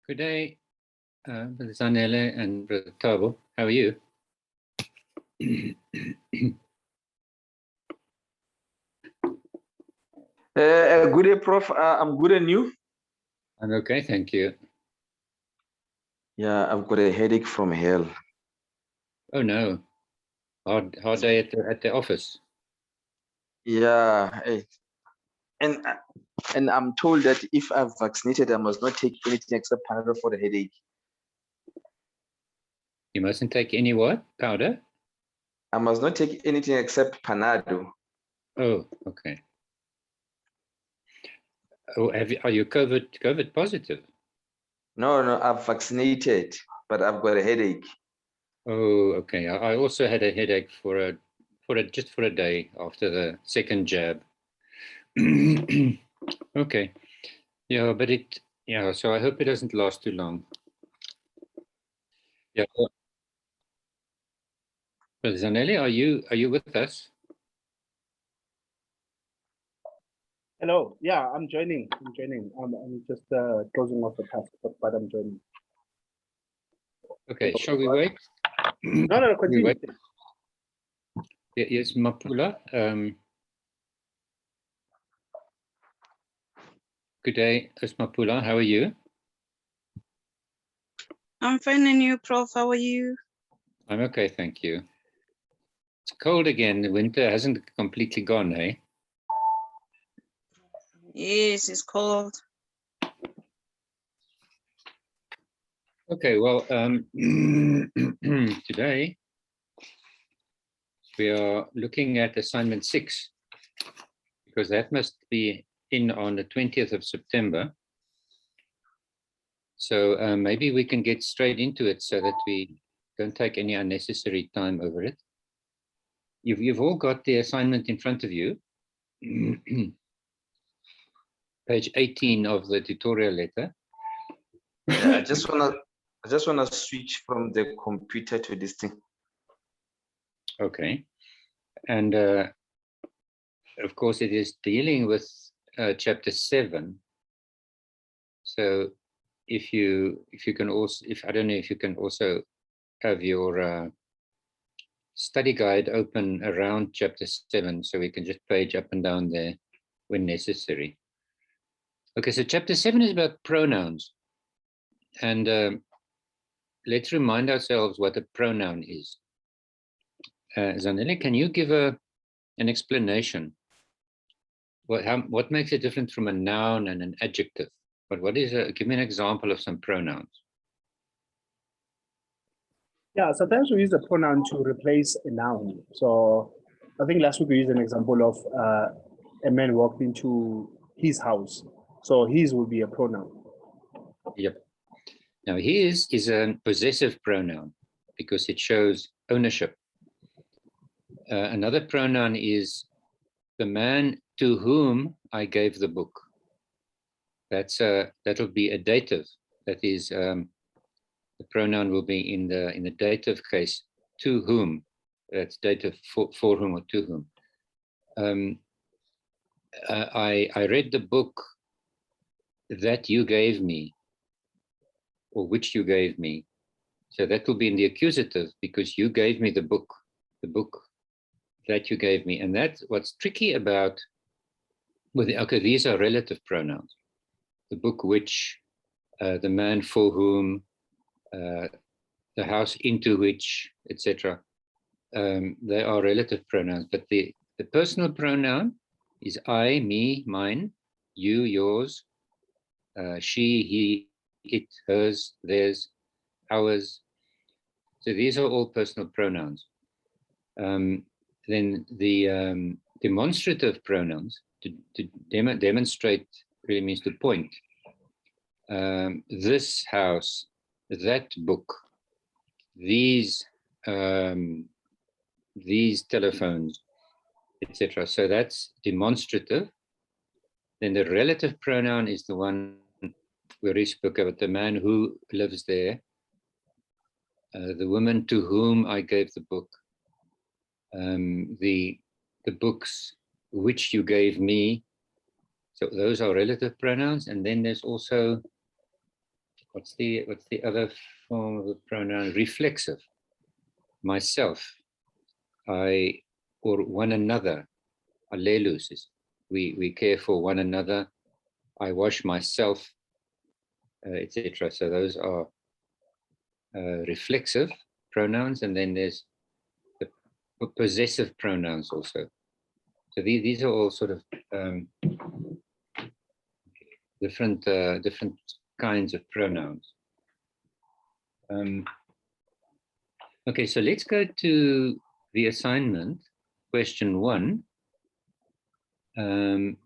Good day, Brother Zanele and Brother Tabo. How are you? Good day, Prof. I'm good, and you? I'm okay, thank you. Yeah, I've got a headache from hell. Oh no, hard day at the office. Yeah, and I'm told that if I've vaccinated, I must not take anything except Panadol for the headache. You mustn't take any what? Powder? I must not take anything except Panadol. Oh, okay. Oh, are you COVID positive? No, I've vaccinated, but I've got a headache. Oh, okay. I also had a headache just for a day after the second jab. Okay. Yeah, but so I hope it doesn't last too long. Yeah. Brother Zanelli, are you with us? Hello. Yeah, I'm joining. I'm just closing off the task, but I'm joining. Okay. Shall we wait? No, continue. Wait. Yes, Mapula. Good day, Mapula. How are you? I'm fine, and you, Prof? How are you? I'm okay, thank you. It's cold again. The winter hasn't completely gone, eh? Yes, it's cold. Okay, well, today we are looking at assignment 6 because that must be in on the 20th of September. So maybe we can get straight into it so that we don't take any unnecessary time over it. You've all got the assignment in front of you. Page 18 of the tutorial letter. Yeah, I just wanna switch from the computer to this thing. Okay, and of course it is dealing with chapter 7. So if you can also, I don't know if you can also have your study guide open around chapter 7, so we can just page up and down there when necessary. Okay, so chapter 7 is about pronouns, and let's remind ourselves what a pronoun is. Zanele, can you give an explanation? What makes it different from a noun and an adjective? But give me an example of some pronouns. Yeah, sometimes we use a pronoun to replace a noun. So I think last week we used an example of a man walked into his house. So his would be a pronoun. Yep. Now his is a possessive pronoun because it shows ownership. Another pronoun is the man to whom I gave the book. That'll be a dative. That is, the pronoun will be in the dative case, to whom. That's dative for whom or to whom. I read the book that you gave me, or which you gave me. So that will be in the accusative because you gave me the book that you gave me. And that's what's tricky about, okay, these are relative pronouns. The book which, the man for whom, the house into which, etc. They are relative pronouns, but the personal pronoun is I, me, mine, you, yours, she, he, it, hers, theirs, ours. So these are all personal pronouns. Then the demonstrative pronouns, to demonstrate really means to point. This house, that book, these telephones, etc. So that's demonstrative. Then the relative pronoun is the one where we spoke about, the man who lives there, the woman to whom I gave the book, the books which you gave me. So those are relative pronouns. And then there's also what's the other form of a pronoun? Reflexive. Myself, I, or one another. Allelus is we care for one another. I wash myself, etc. So those are reflexive pronouns, and then there's the possessive pronouns also. So these are all sort of different kinds of pronouns. Okay, so let's go to the assignment, question 1.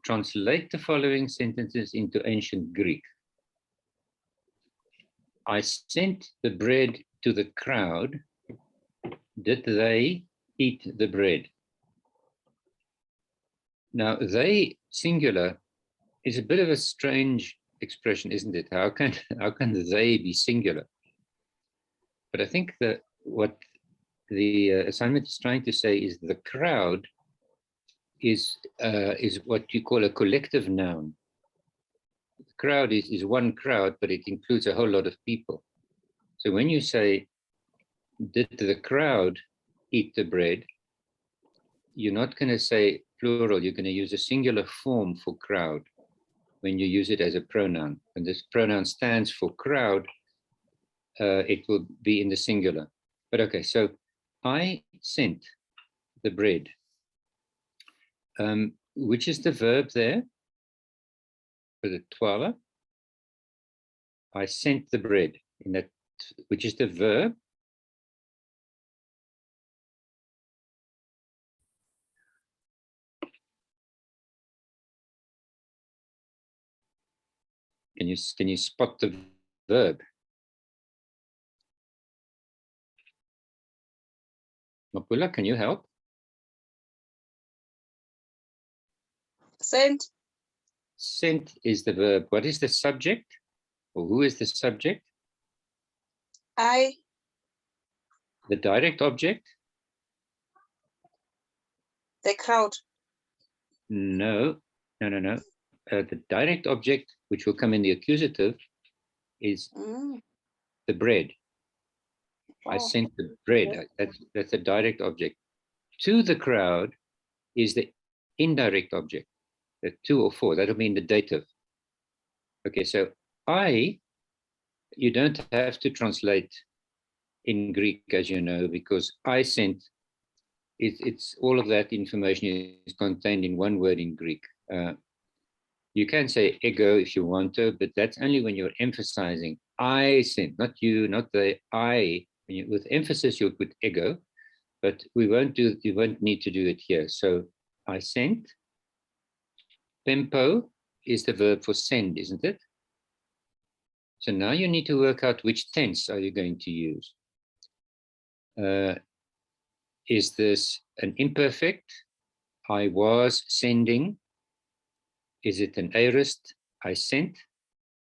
Translate the following sentences into ancient Greek. I sent the bread to the crowd. Did they eat the bread? Now, they, singular, is a bit of a strange expression, isn't it? How can they be singular? But I think that what the assignment is trying to say is the crowd is what you call a collective noun. The crowd is one crowd, but it includes a whole lot of people. So when you say, did the crowd eat the bread, you're not going to say plural, you're going to use a singular form for crowd when you use it as a pronoun. When this pronoun stands for crowd, it will be in the singular. But okay, so I sent the bread. Which is the verb there for the twala? I sent the bread, in that, which is the verb. Can you spot the verb? Mapula, can you help? Sent. Sent is the verb. What is the subject? Or who is the subject? I. The direct object? The crowd. No. The direct object, which will come in the accusative, is the bread. I sent the bread. That's a direct object. To the crowd is the indirect object, the to or for. That'll mean the dative. Okay, so I, you don't have to translate in Greek, as you know, because I sent, it's all of that information is contained in one word in Greek. You can say ego if you want to, but that's only when you're emphasizing I sent, not you, not the I. With emphasis, you'll put ego, but you won't need to do it here. So I sent. Pempo is the verb for send, isn't it? So now you need to work out which tense are you going to use. Is this an imperfect? I was sending. Is it an aorist? I sent.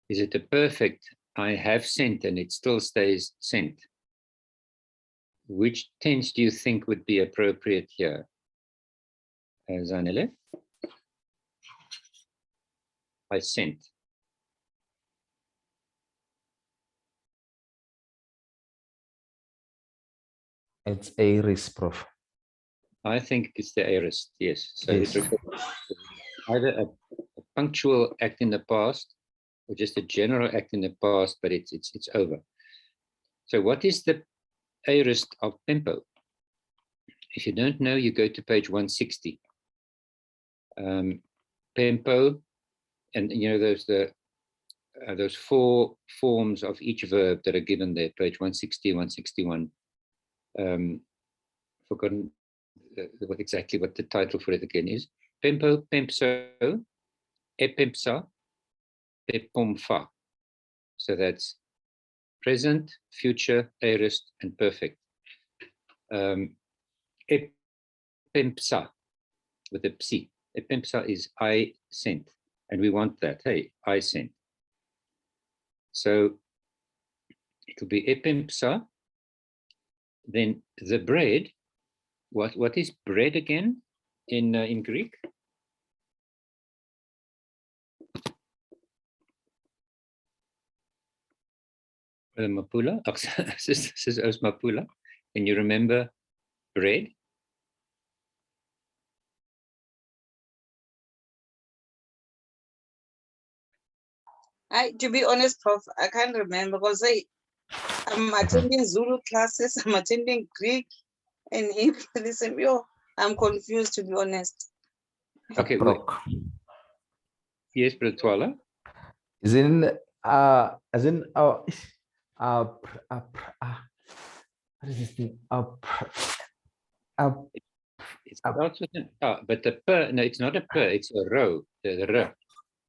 Is it a perfect? I have sent, and it still stays sent. Which tense do you think would be appropriate here? Zanele? I sent. It's aorist, Prof. I think it's the aorist, yes. So Yes. it refers to either a punctual act in the past or just a general act in the past, but it's over. So what is the aorist of Pempo? If you don't know, you go to page 160. Pempo, and you know those four forms of each verb that are given there, page 160, 161. Forgotten exactly what the title for it again is. Pempo, pempso, epempsa, pepomfa. So that's present, future, aorist, and perfect. Epempsa with a psi. Epempsa is I sent, and we want that. Hey, I sent. So it'll be epempsa. Then the bread. What is bread again in Greek? Mapula, says Mapula. Can you remember bread? To be honest, Prof, I can't remember because I'm attending Zulu classes, I'm attending Greek and Hebrew. Listen, I'm confused, to be honest. Okay. Aprok. Yes, Brother Twala. As in what is this thing? It starts with an but the per, no, it's not a per, it's a row, the r.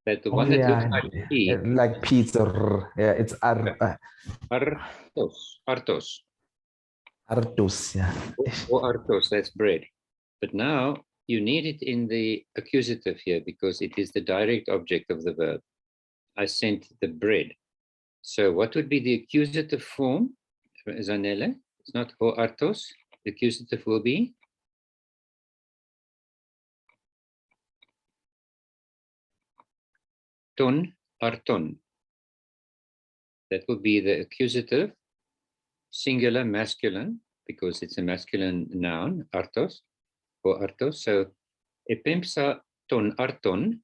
But the one that looks like P, like pizza. Yeah, it's artos. artos. Yeah. Or artos, that's bread. But now you need it in the accusative here because it is the direct object of the verb. I sent the bread. So what would be the accusative form, Zanele? It's not ho artos. The accusative will be ton arton. That will be the accusative, singular, masculine, because it's a masculine noun, artos, or artos. So epempsa ton arton,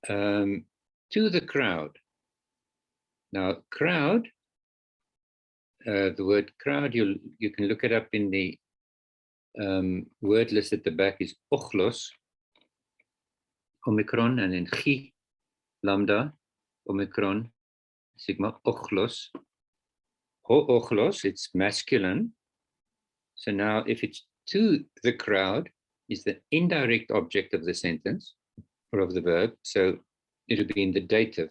to the crowd. Now, crowd, the word crowd, you can look it up in the word list at the back is ochlos, omicron, and then chi, lambda, omicron, sigma, ochlos. Ho ochlos, it's masculine. So now if it's to the crowd, is the indirect object of the sentence or of the verb. So it'll be in the dative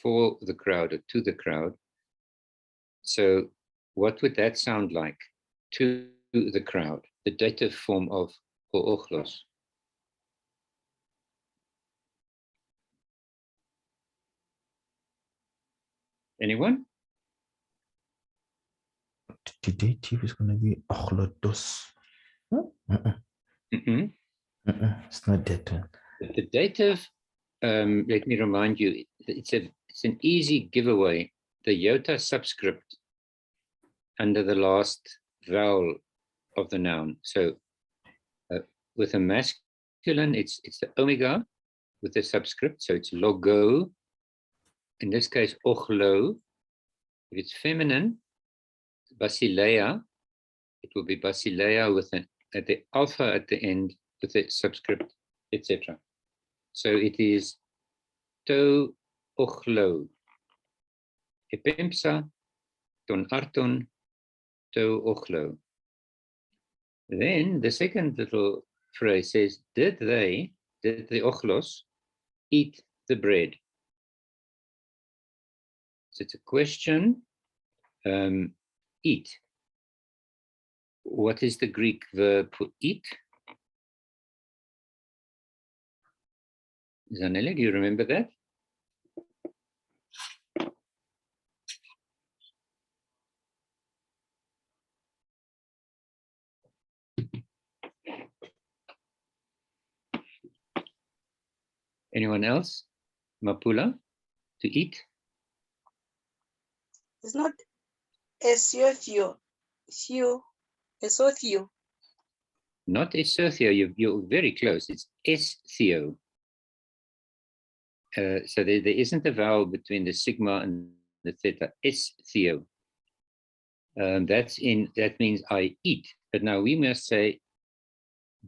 for the crowd or to the crowd. So what would that sound like? To the crowd, the dative form of ho ochlos. Anyone? The dative is going to be ochlotos. It's not that one. The dative, let me remind you, it's an easy giveaway. The iota subscript under the last vowel of the noun. So with a masculine, it's the omega with the subscript. So it's logo. In this case, ochlo. If it's feminine, basileia, it will be basileia with at the alpha at the end with a subscript, etc. So it is to ochlo. Epempsa ton arton to ochlo. Then the second little phrase says, did the ochlos eat the bread? So it's a question. Eat. What is the Greek verb for eat? Zanele, do you remember that? Anyone else? Mapula, to eat? It's not esothio. Esothio. Not esothio, you're very close. It's esthio. So there isn't a vowel between the sigma and the theta. Esthio. That means I eat. But now we must say,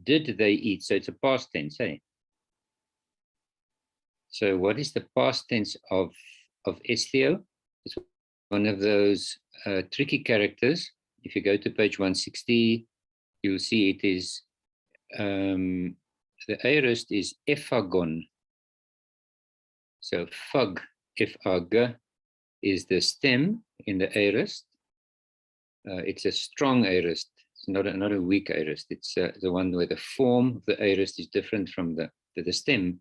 did they eat? So it's a past tense, eh? So what is the past tense of esthio? It's one of those tricky characters. If you go to page 160, you'll see it is, the aorist is ephagon. So fug, F-A-G, is the stem in the aorist. It's a strong aorist. It's not a weak aorist. It's the one where the form of the aorist is different from the stem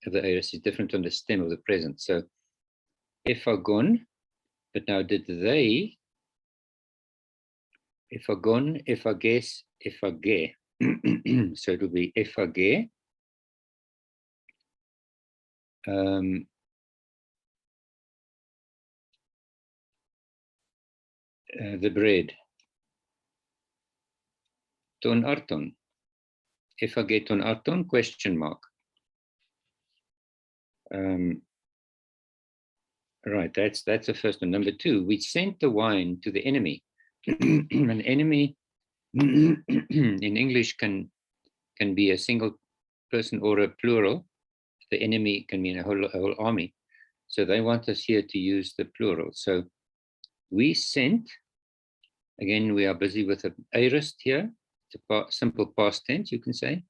of the aorist is different from the stem of the present. So ephagon, but now did they, ephagon, ephages, ephage. So it will be ephage. The bread. Ton arton. Efage ton arton, question mark. Right, that's the first one. Number 2, we sent the wine to the enemy. An enemy in English can be a single person or a plural. The enemy can mean a whole army. So they want us here to use the plural. So we sent, again, we are busy with an aorist here. It's a simple past tense, you can say.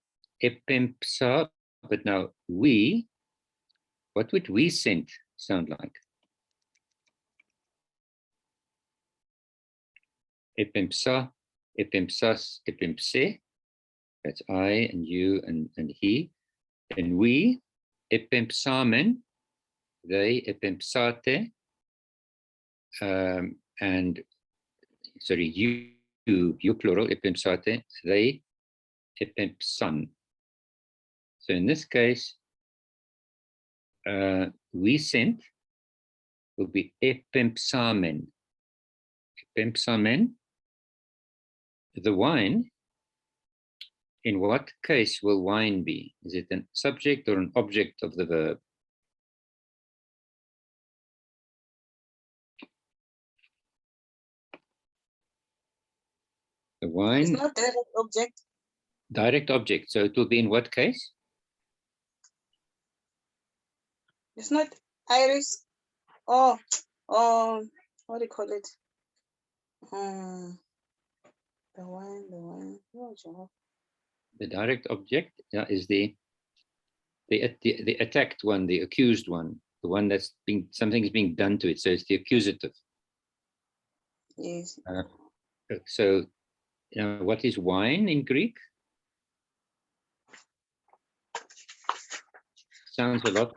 Epempsa, but now we, what would we sent sound like? Epempsa, epempsas, epempse. That's I and you and he. And we, epempsamen, they, epempsate, and sorry, you plural, epempsate, they, epempsan. So in this case, we sent will be epempsamen. Epempsamen. The wine, in what case will wine be? Is it a subject or an object of the verb? The wine. It's not direct object. Direct object. So it will be in what case? It's not iris. Oh, what do you call it? The wine. Oh, Jehovah. The direct object, yeah, is the attacked one, the accused one, the one that's being, something is being done to it. So it's the accusative. Yes. So, what is wine in Greek? Sounds a lot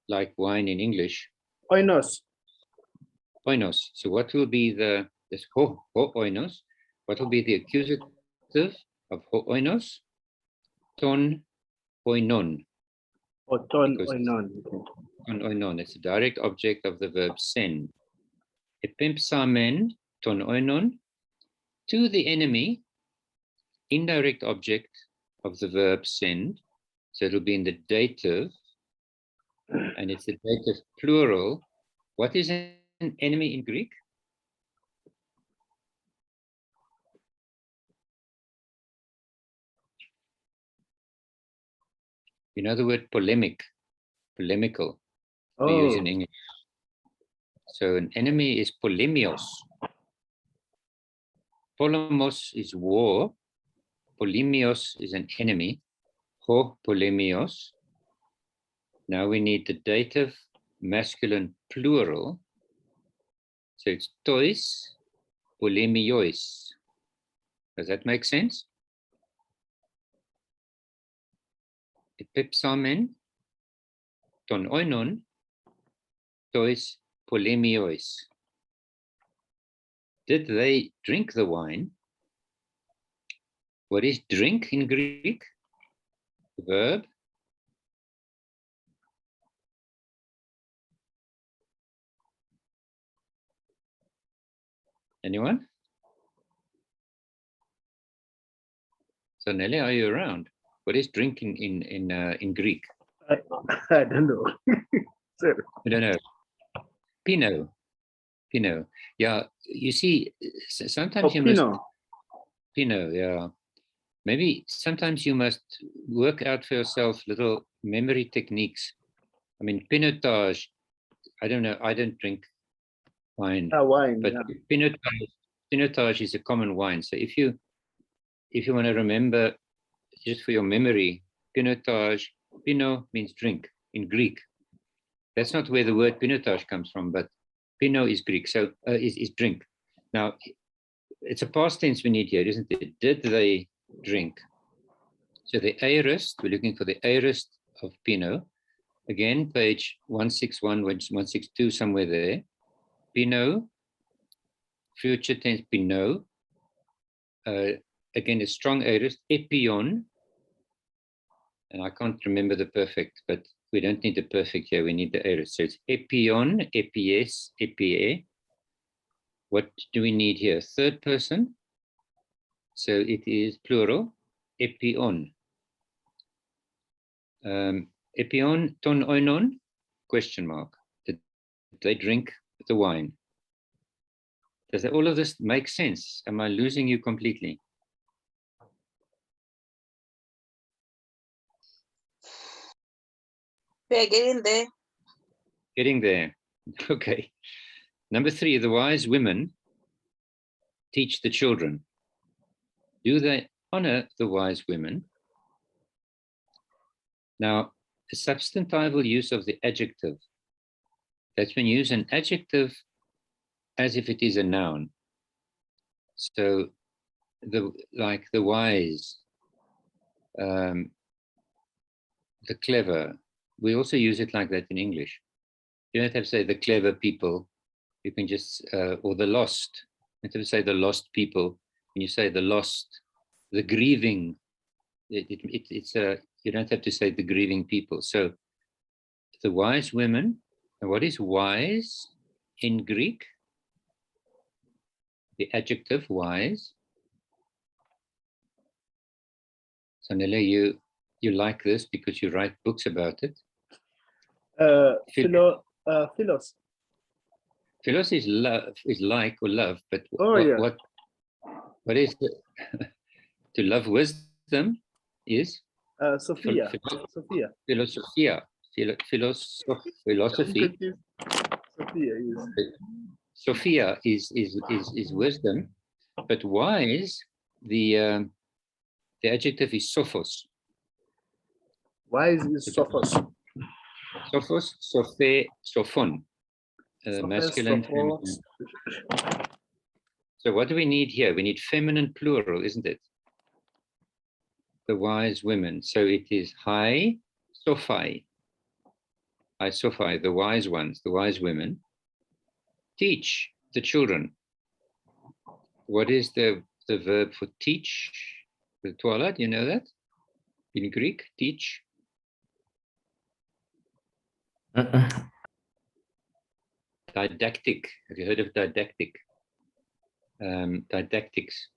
like wine in English. Oinos. Oinos. So what will be this ho oinos? What will be the accusative of ho oinos? Ton oinon. Or ton Because oinon. ton oinon. It's a direct object of the verb send. Epempsamen ton oinon, to the enemy, indirect object of the verb send. So it'll be in the dative, and it's the dative plural. What is an enemy in Greek? You know the word polemical, we use in English. So an enemy is polemios. Polemos is war. Polemios is an enemy. Ho polemios. Now we need the dative masculine plural. So it's tois polemiois. Does that make sense? Epipsamen ton oinon tois polemiois. Did they drink the wine? What is drink in Greek? The verb. Anyone? So Nelly, are you around? What is drinking in Greek? I don't know. Sorry. I don't know. Pino. Yeah, you see, sometimes you must. Pino, yeah. Maybe sometimes you must work out for yourself little memory techniques. I mean, pinotage, I don't know, I don't drink wine. Wine, but yeah. pinotage is a common wine. So if you want to remember, just for your memory, pinotage, pino means drink in Greek. That's not where the word pinotage comes from, but pino is Greek, so is drink. Now, it's a past tense we need here, isn't it? Did they drink? So the aorist, we're looking for the aorist of pino. Again, page 161, 162, somewhere there. Pino, future tense pino. Again, a strong aorist, epion. And I can't remember the perfect, but we don't need the perfect here. We need the aorist. So it's epion, epies, epie. What do we need here? Third person. So it is plural, epion. Epion ton oinon, question mark. Did they drink the wine? Does all of this make sense? Am I losing you completely? We are getting there. Getting there. Okay. Number 3, the wise women teach the children. Do they honor the wise women? Now, the substantival use of the adjective. That's when you use an adjective as if it is a noun. So, like the wise, the clever. We also use it like that in English. You don't have to say the clever people. You can just, or the lost. You don't have to say the lost people. When you say the lost, the grieving, you don't have to say the grieving people. So the wise women, and what is wise in Greek? The adjective wise. So Nele, you like this because you write books about it. Philos. Philos is love, is like or love, but what is to love wisdom is Sophia. Sophia. Philosophia. Philosophy. Sophia is. Sophia is wisdom, but wise, the adjective is sophos. Wise is sophos. Sophos, sophe, sophon. Masculine, feminine. So what do we need here? We need feminine plural, isn't it? The wise women. So it is hai sophai. Hai sophai, the wise ones, the wise women. Teach the children. What is the verb for teach? The Twala, do you know that? In Greek, teach. Didactic. Have you heard of didactic? Didactics.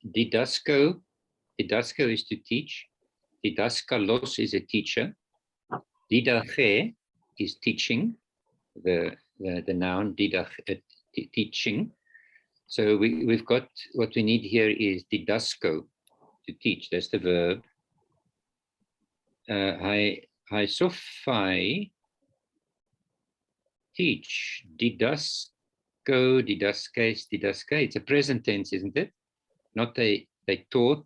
Didasko. Didasko is to teach. Didaskalos is a teacher. Didache is teaching. The noun teaching. So we've got what we need here is didasko, to teach. That's the verb. Hai sophai, teach. Didasko, didaskes, didaske. It's a present tense, isn't it? Not they taught,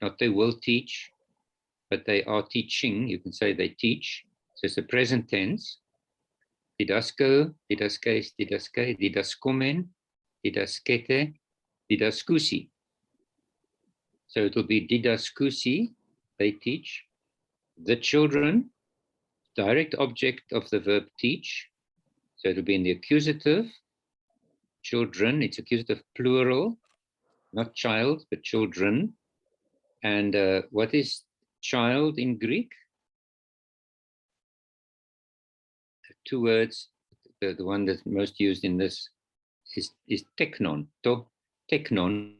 not they will teach, but they are teaching. You can say they teach. So it's a present tense. Didasko, didaskes, didaske, didaskomen, didaskete, didaskusi. So it will be didaskusi, they teach. The children, direct object of the verb teach. So it will be in the accusative. Children, it's accusative plural, not child, but children. And what is child in Greek? 2 words. The one that's most used in this is teknon. To, teknon.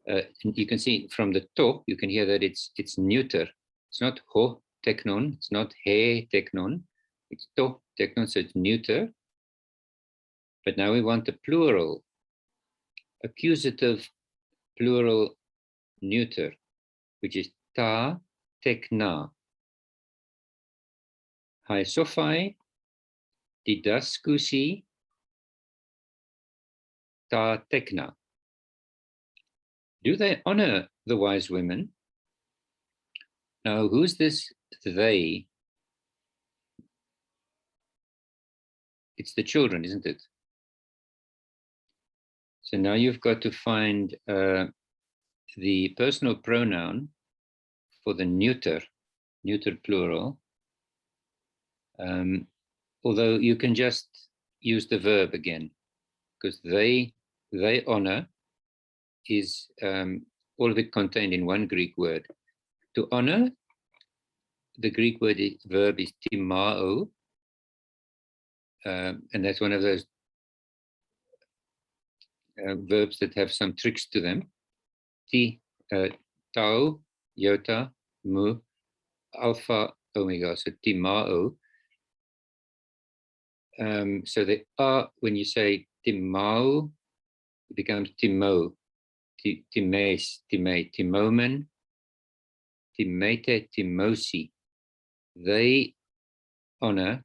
You can see from the to, you can hear that it's neuter. It's not ho teknon. It's not he teknon. It's to teknon, so it's neuter. But now we want the plural, accusative plural neuter, which is ta tekna. Hai sophai, didaskusi, ta tekna. Do they honor the wise women? Now, who's this they? It's the children, isn't it? So now you've got to find the personal pronoun for the neuter plural. Although you can just use the verb again, because they honor is all of it contained in one Greek word. To honor, the Greek verb is timao, and that's one of those verbs that have some tricks to them. Ti, tau, iota, mu, alpha, omega. So timao. So they are, when you say timau, it becomes timo, times, time, timomen, timete, timosi. They honor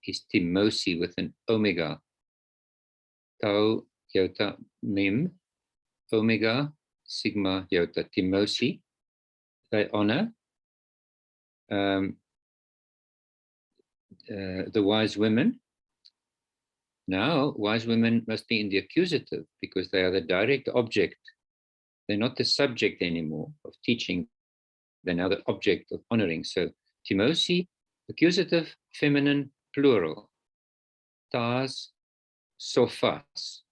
is timosi with an omega. Tau, iota, mem, omega, sigma, iota, timosi. They honor the wise women. Now, wise women must be in the accusative because they are the direct object. They're not the subject anymore of teaching. They're now the object of honoring. So, timosi, accusative, feminine, plural. Tas, sophas.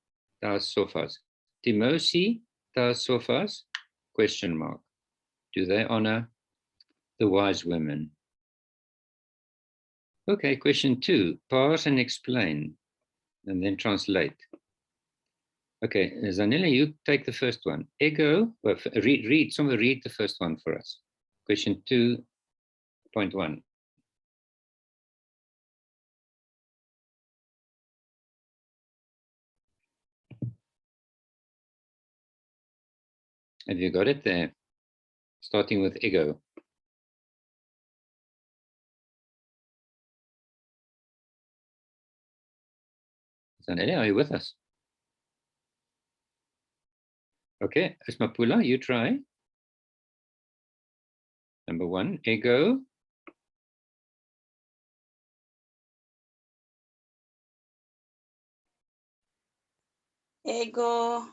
Tas, sophas. Timosi, tas, sophas, question mark. Do they honor the wise women? Okay, question 2. Parse and explain, and then translate. Okay, Zanella, you take the first one. Ego, well, someone read the first one for us. Question 2.1. Have you got it there? Starting with ego. Zanella, are you with us? Okay, Ismapula, you try. Number 1, ego. Ego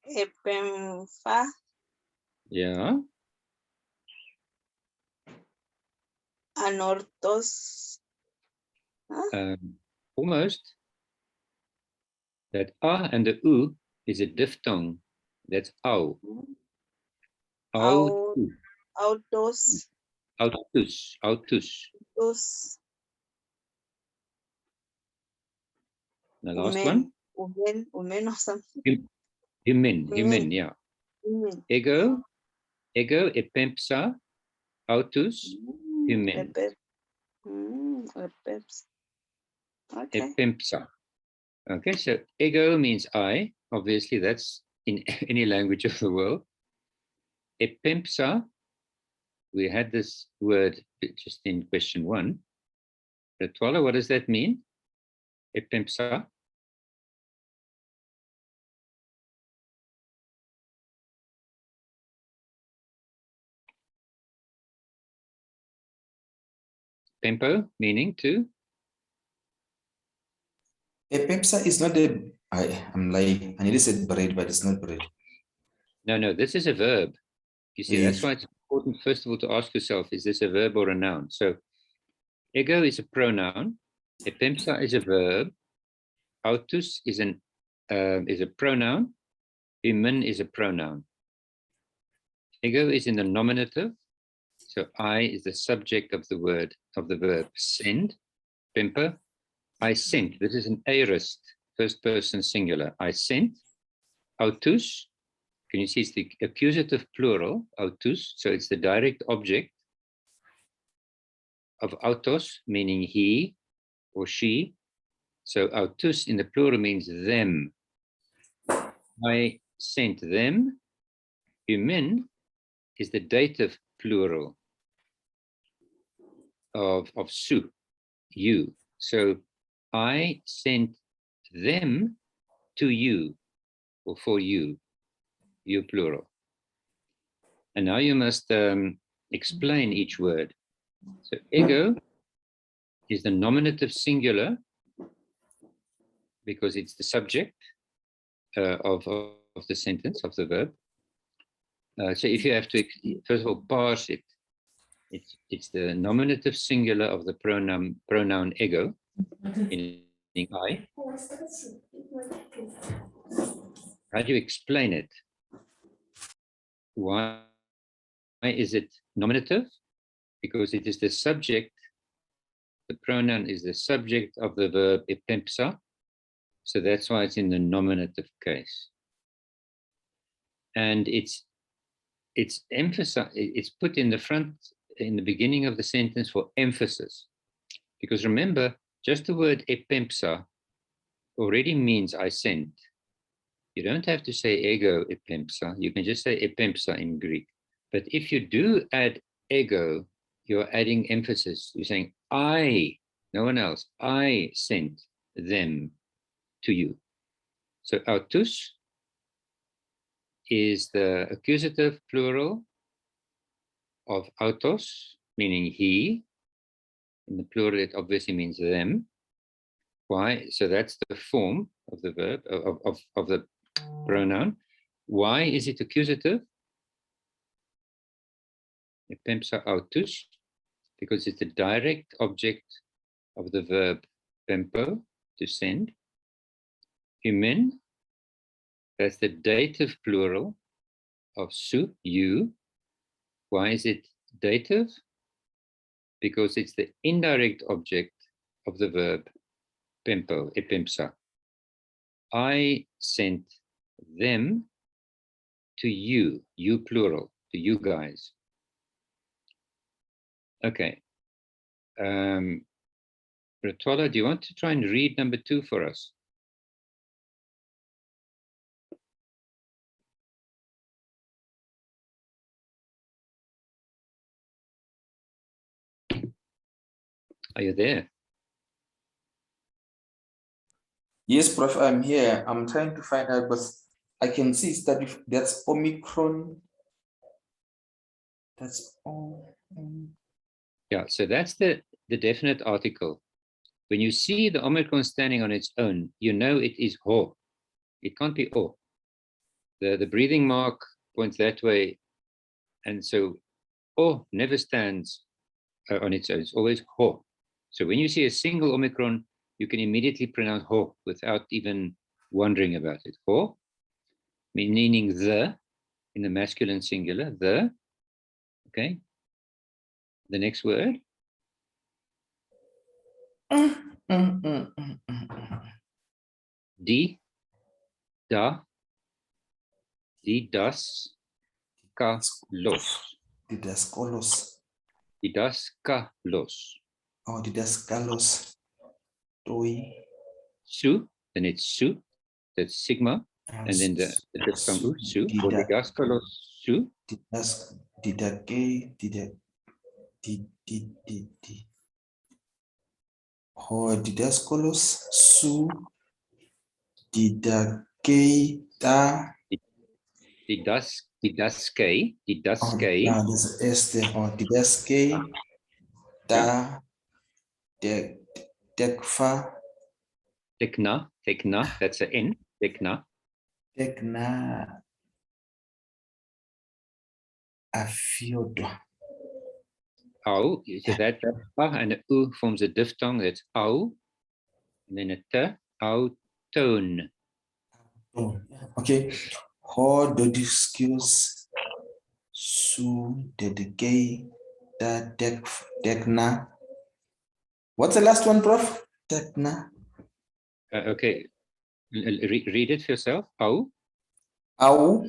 epemfa Yeah. anortos. Huh? Almost. That a and the u is a diphthong. That's au. Au. Autos. Autus. Autus. Autos. The last one. Umen or something. Human, yeah. Umen. Ego epempsa, autus, human. Okay. Epempsa. Okay, so ego means I. Obviously, that's in any language of the world. Epempsa, we had this word just in question 1. Retwala, what does that mean? Epempsa. Pempo, meaning to? Epempsa is not I'm lying. I nearly said bread, but it's not bread. No, this is a verb. You see, that's Yes. why it's important, first of all, to ask yourself, is this a verb or a noun? So, ego is a pronoun. Epempsa is a verb. Autus is a pronoun. Human is a pronoun. Ego is in the nominative. So I is the subject of the word, of the verb send. Pemper, I sent. This is an aorist, first person singular. I sent. Autus, can you see it's the accusative plural, autus. So it's the direct object of autos, meaning he or she. So autus in the plural means them. I sent them. Human is the dative plural of su, you. So I sent them to you, or for you, you plural. And now you must explain each word. So ego is the nominative singular because it's the subject of the sentence, of the verb. So if you have to, first of all, parse it, it's the nominative singular of the pronoun ego, meaning I. How do you explain it? Why is it nominative? Because it is the subject, the pronoun is the subject of the verb epempsa. So that's why it's in the nominative case. And it's emphasized, it's put in the front, in the beginning of the sentence for emphasis. Because remember, just the word epempsa already means I sent. You don't have to say ego epempsa. You can just say epempsa in Greek. But if you do add ego, you're adding emphasis. You're saying I, no one else, I sent them to you. So autus is the accusative plural of autos, meaning he. In the plural, it obviously means them. Why? So that's the form of the verb, of the pronoun. Why is it accusative? Epempsa autus, because it's the direct object of the verb pempo, to send. Humen, that's the dative plural of su, you. Why is it dative? Because it's the indirect object of the verb pempo, epempsa. I sent them to you, you plural, to you guys. Okay. Rhetorical, do you want to try and read number 2 for us? Are you there? Yes, Prof, I'm here. I'm trying to find out, but I can see that's Omicron. That's all. Yeah, so that's the definite article. When you see the Omicron standing on its own, you know it is ho. It can't be o. The breathing mark points that way. And so o never stands on its own. It's always ho. So when you see a single Omicron, you can immediately pronounce ho without even wondering about it. Ho, meaning the, in the masculine singular, the. Okay. The next word. Di, da, didaskalos. Didaskalos. Didaskalos. Oh, didaskalos. Doi. Su, then it's su, that's sigma, and then the diphthong su, or didaskalos su. Didake, oh, didaskalos su, didake, da. Didaske, Oh, yeah, there's an S there. Oh, didaske, da, dekfa. Tekna, that's an N, tekna. Tekna. Afiodo. Au, so that and a u forms a diphthong, that's au, and then a t, au, tone. Oh, okay. How do these skills su dedicate that dekna? What's the last one, Prof? Dekna. Okay, read it for yourself. Au, Au.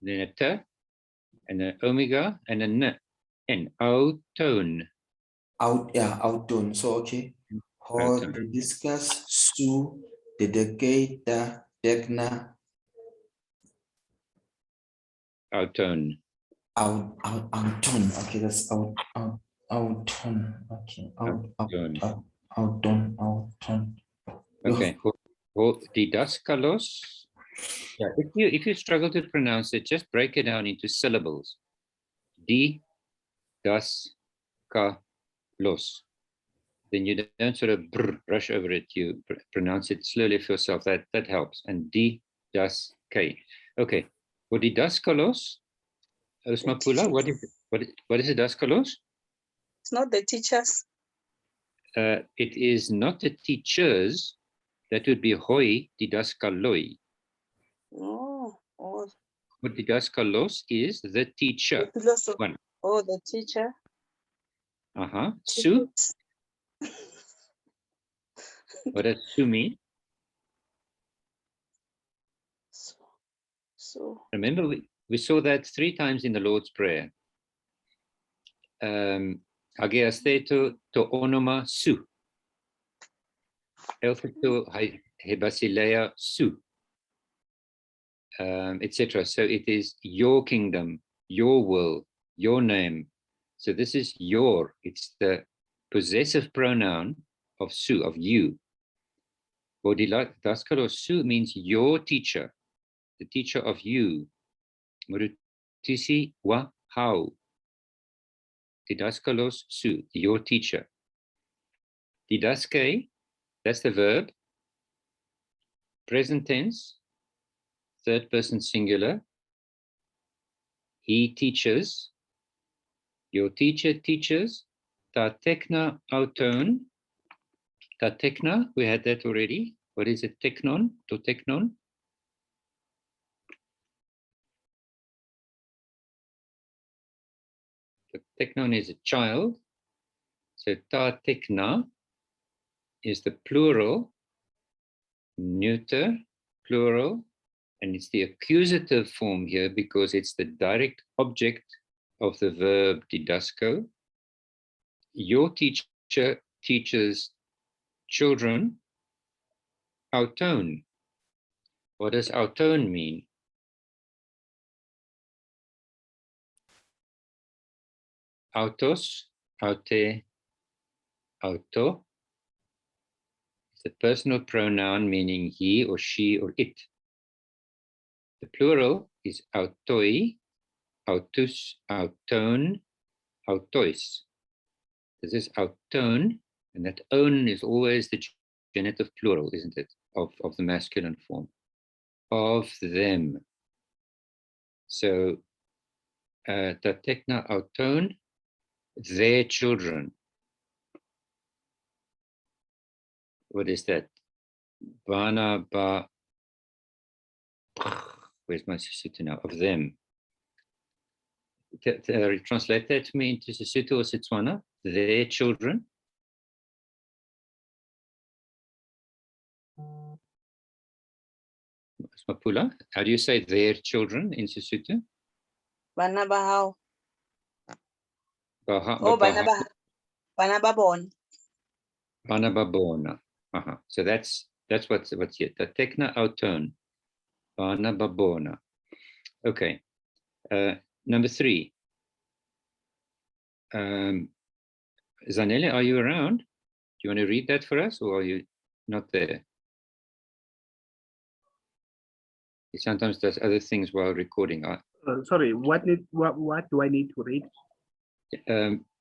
then a t, and an omega, and a n, au, tone. Out, yeah, outtone. So, okay. How to discuss su dedicate that dekna. Outtone. Outtone. Okay, that's outtone. Okay, outtone. Okay. Didaskalos. Yeah. If you struggle to pronounce it, just break it down into syllables. Didaskalos. Then you don't sort of brush over it. You pronounce it slowly for yourself. That helps. And didaske. Okay. For didaskalos, Osmapula, what is didaskalos? It's not the teachers. It is not the teachers. That would be hoi didaskaloi. Oh, What didaskalos is the teacher. the philosopher. One. Oh, the teacher. Su. What does su mean? So Remember, we saw that 3 times in the Lord's Prayer. Hagiasteto to onoma su. Elfeto hebasilea su. Etc. So it is your kingdom, your will, your name. So this is your, it's the possessive pronoun of su, of you. Didaskalos su means your teacher, the teacher of you. Murutisi wa hau. Didaskalos su, your teacher. Didaske, that's the verb. Present tense, third person singular. He teaches. Your teacher teaches. Ta tekna auton. Ta tekna, we had that already. What is it? Teknon, to teknon. The teknon is a child. So ta tekna is the plural, neuter, plural, and it's the accusative form here because it's the direct object of the verb didasko. Your teacher teaches children auton. What does auton mean? Autos, aute, auto. It's a personal pronoun meaning he or she or it. The plural is autoi, autus, auton, autois. This is auton, and that own is always the genitive plural, isn't it? Of the masculine form. Of them. So, tatekna auton, their children. What is that? Bana ba. Where's my Sesotho now? Of them. Translate that to me into Sesotho or Setswana. Their children. Mapula, how do you say their children in Sesotho? bana ba hao. Baha, Oh, bana ba bon. Bana babona. So that's what's here. The tekna auton. Bana babona. Okay. Number 3. Zanele, are you around? Do you want to read that for us, or are you not there? He sometimes does other things while recording. Sorry, what do I need to read?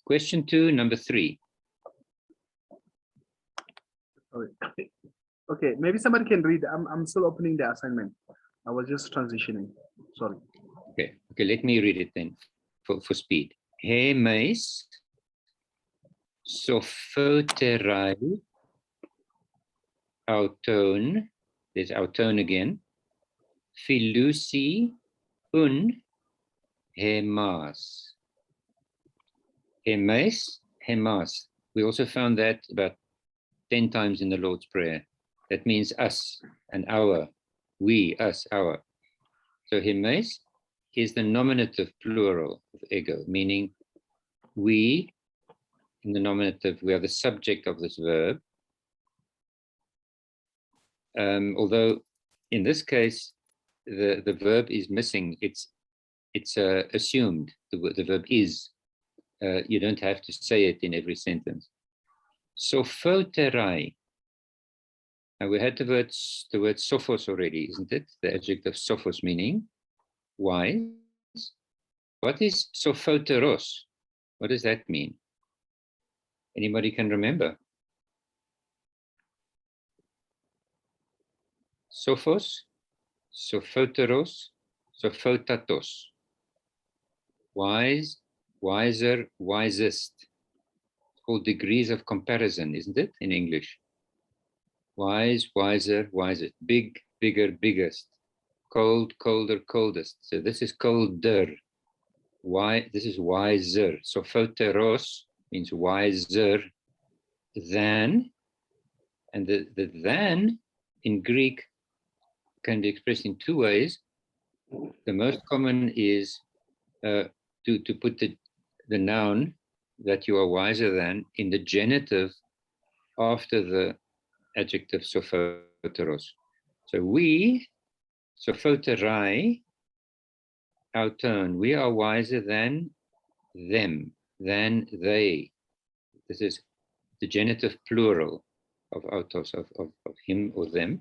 Question 2, number 3. Sorry. Okay, maybe somebody can read. I'm still opening the assignment. I was just transitioning. Sorry. Okay, let me read it then for speed. He meis sophoterai auton, there's auton again, philusi un hemas. Hemes, hemas. We also found that about 10 times in the Lord's Prayer. That means us and our, we, us, our. So hemes is the nominative plural of ego, meaning we, in the nominative, we are the subject of this verb. Although in this case, the verb is missing. It's assumed. The verb is. You don't have to say it in every sentence. Sophoterai. Now we had the word sophos already, isn't it? The adjective sophos meaning wise. What is sophoteros? What does that mean? Anybody can remember? Sophos, sophoteros, sophotatos. Wise, wiser, wisest. It's called degrees of comparison, isn't it, in English? Wise, wiser, wisest. Big, bigger, biggest. Cold, colder, coldest. So this is colder. Why? This is wiser. Sophoteros means wiser than, and the than in Greek can be expressed in 2 ways. the most common is to put the noun that you are wiser than in the genitive after the adjective sophoteros. So we, sophoterai, our turn, we are wiser than them, than they. This is the genitive plural of autos, of him or them.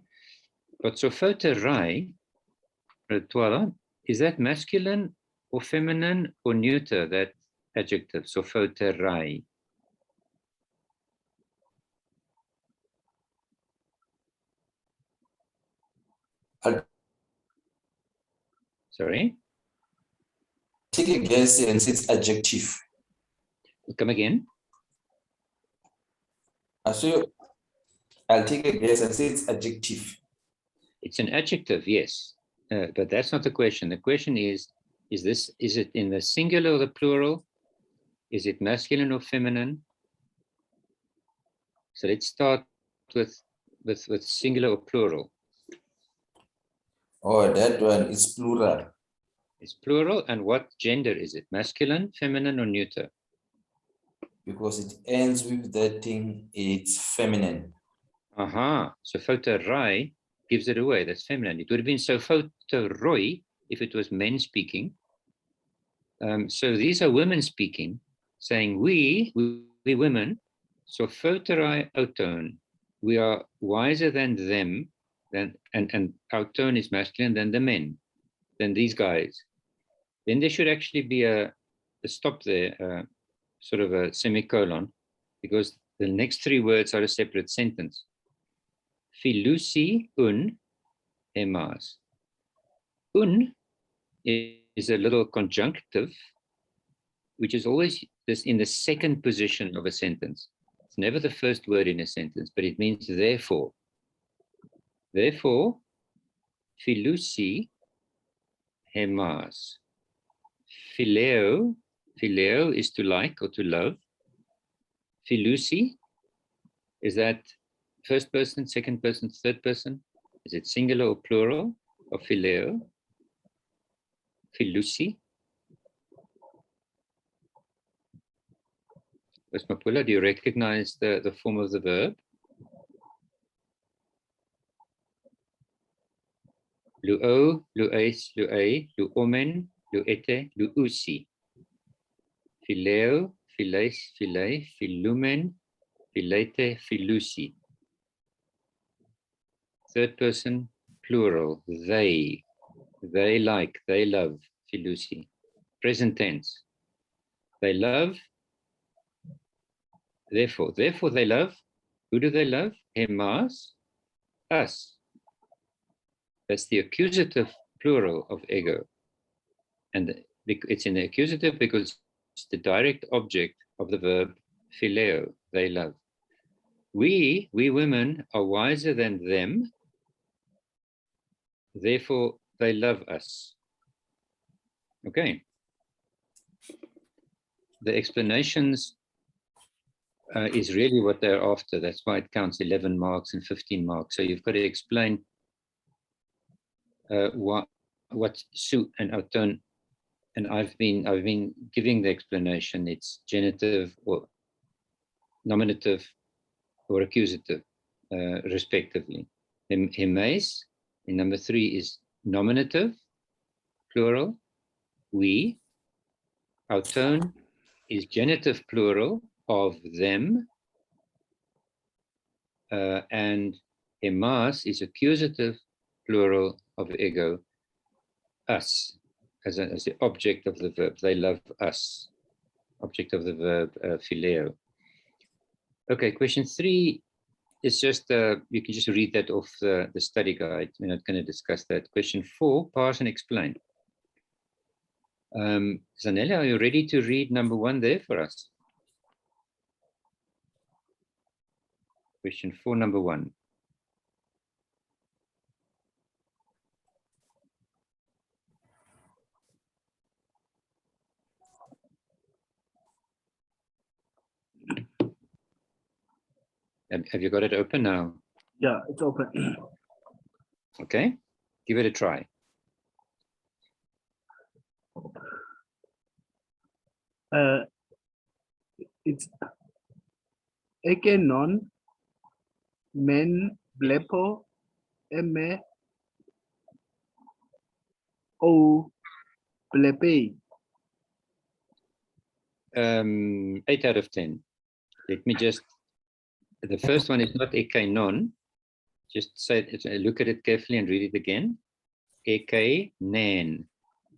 But sophoterai, is that masculine or feminine or neuter, that adjective, sophoterai? Sorry? Take a guess and say it's adjective. Come again? So I'll take a guess and say it's adjective. It's an adjective, yes. But that's not the question. The question is it in the singular or the plural? Is it masculine or feminine? So let's start with singular or plural. Oh, that one is plural. It's plural, and what gender is it? Masculine, feminine, or neuter? Because it ends with that thing, it's feminine. Aha, sophoterai gives it away, that's feminine. It would have been sophoteroi if it was men speaking. So these are women speaking, saying we women, sophoterai auton, we are wiser than them, and auton is masculine, than the men, than these guys. Then there should actually be a stop there, sort of a semicolon, because the next three words are a separate sentence. Filusi un emas. Un is a little conjunctive, which is always this in the second position of a sentence. It's never the first word in a sentence, but it means therefore. Therefore, filusi hemas. Phileo is to like or to love. Filusi, is that first person, second person, third person? Is it singular or plural of phileo? Filusi. Mapula, do you recognize the form of the verb? Luo, lues, luei, luomen, luete, luusi. Phileo, philes, philei, philumen, philete, philusi. Third person, plural, they like, they love, philusi. Present tense, they love, therefore they love. Who do they love? Hemas, us. That's the accusative plural of ego. And it's in the accusative because it's the direct object of the verb phileo, they love. We women are wiser than them, therefore they love us. Okay. The explanations is really what they're after. That's why it counts 11 marks and 15 marks. So you've got to explain what su and auton, and I've been giving the explanation. It's genitive or nominative or accusative, respectively. Hemes in number 3 is nominative, plural. We. Auton is genitive, plural of them, and hemas is accusative, plural of ego, us, as the object of the verb. They love us, object of the verb phileo. Okay, question 3 is just, you can just read that off the study guide. We're not going to discuss that. Question 4, parse and explain. Zanella, are you ready to read number 1 there for us? Question 4, number 1. Have you got it open now? Yeah, it's open. Okay, give it a try. It's eke non men blepo eme o blepe. 8 out of 10. Let me just, the first one is not eke non. Just say it, look at it carefully and read it again. Eke nen.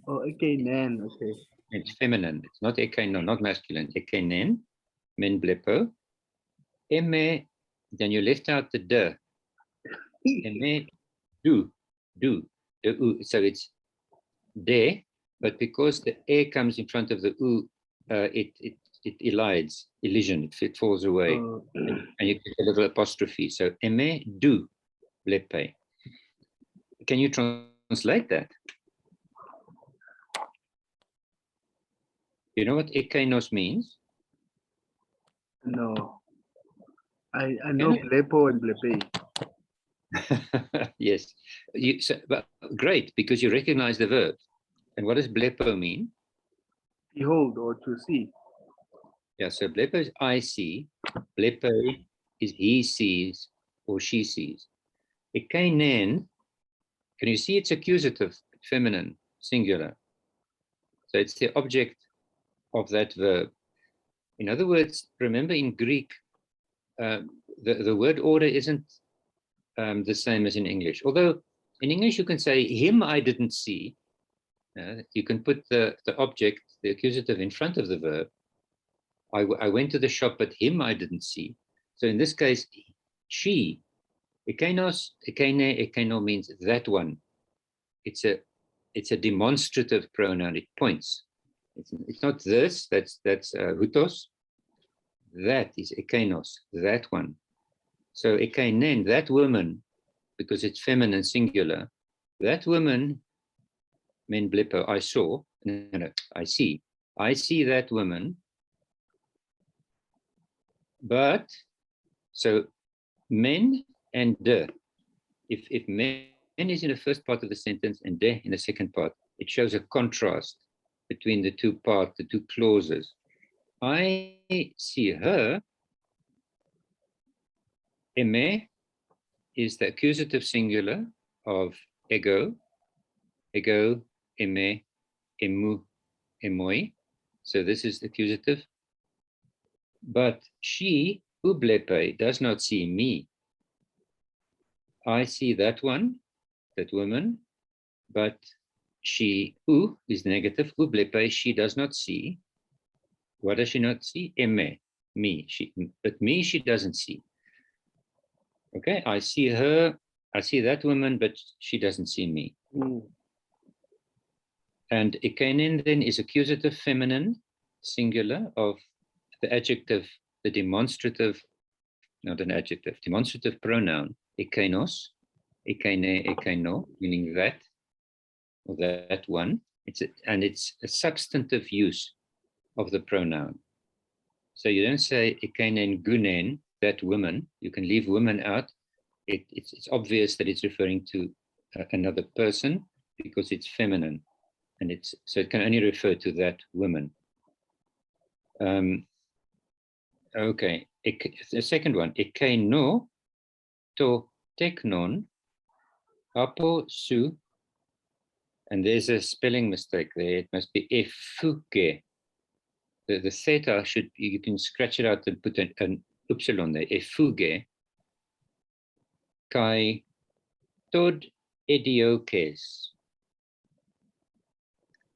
Oh, eke nan. Okay. It's feminine. It's not eke non, not masculine. Eke nen, men blepo. Eme, then you left out the de. Eme do. So it's de, but because the e comes in front of the u, it elides, elision, it falls away. And you get a little apostrophe. So eme do blepe. Can you translate that? You know what ekainos means? No. I know blepo and blepe. Yes. But great, because you recognize the verb. And what does blepo mean? Behold or to see. Yeah, so blepo is I see. Blepe is he sees or she sees. Ekainen, can you see it's accusative, feminine, singular? So it's the object of that verb. In other words, remember in Greek, the word order isn't the same as in English. Although in English you can say, him I didn't see. You can put the object, the accusative, in front of the verb. I went to the shop, but him I didn't see. So in this case, she. Ekainos, ekaine, ekaino means that one. It's a demonstrative pronoun. It points. It's not this. That's hutos. That is ekainos. That one. So ekainen, that woman, because it's feminine singular. That woman, men blepo, I saw. No, I see. I see that woman. But so men and de. If men is in the first part of the sentence and de in the second part, it shows a contrast between the two parts, the two clauses. I see her. Eme is the accusative singular of ego. Ego, eme, emu, emoi. So this is the accusative. But she, ublepe, does not see me. I see that one, that woman, but she, u is negative, ublepe, she does not see. What does she not see? Eme, me, but me she doesn't see. Okay, I see her, I see that woman, but she doesn't see me. And ekainen then is accusative feminine, singular, of the adjective, the demonstrative, not an adjective, demonstrative pronoun, ekainos, ekaine, ekaino, meaning that, or that one. And it's a substantive use of the pronoun. So you don't say ekainen gunen, that woman. You can leave woman out. It's obvious that it's referring to another person because it's feminine. And so it can only refer to that woman. Okay, the second one, ekaino to teknon apo su, and there's a spelling mistake there. It must be efuke. The theta should, you can scratch it out and put an upsilon there. Efuge kai tod ediokes.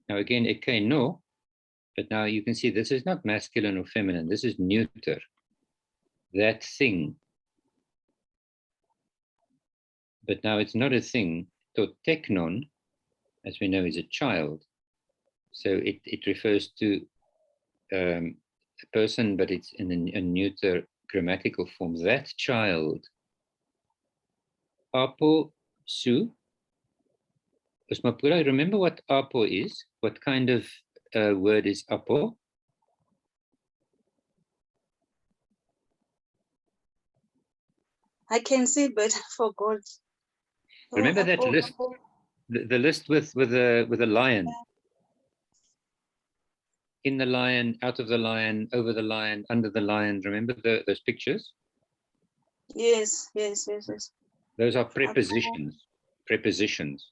Now again, ekaino, but now you can see this is not masculine or feminine. This is neuter. That thing. But now it's not a thing. To teknon, as we know, is a child. So it refers to a person, but it's in a neuter grammatical form. That child. Apo su. Usmapura, remember what apo is? What kind of word is apo? I can see, but I forgot. Remember that list, the list with a lion. in the lion, out of the lion, over the lion, under the lion. Remember those pictures? Yes. Those are prepositions. Prepositions.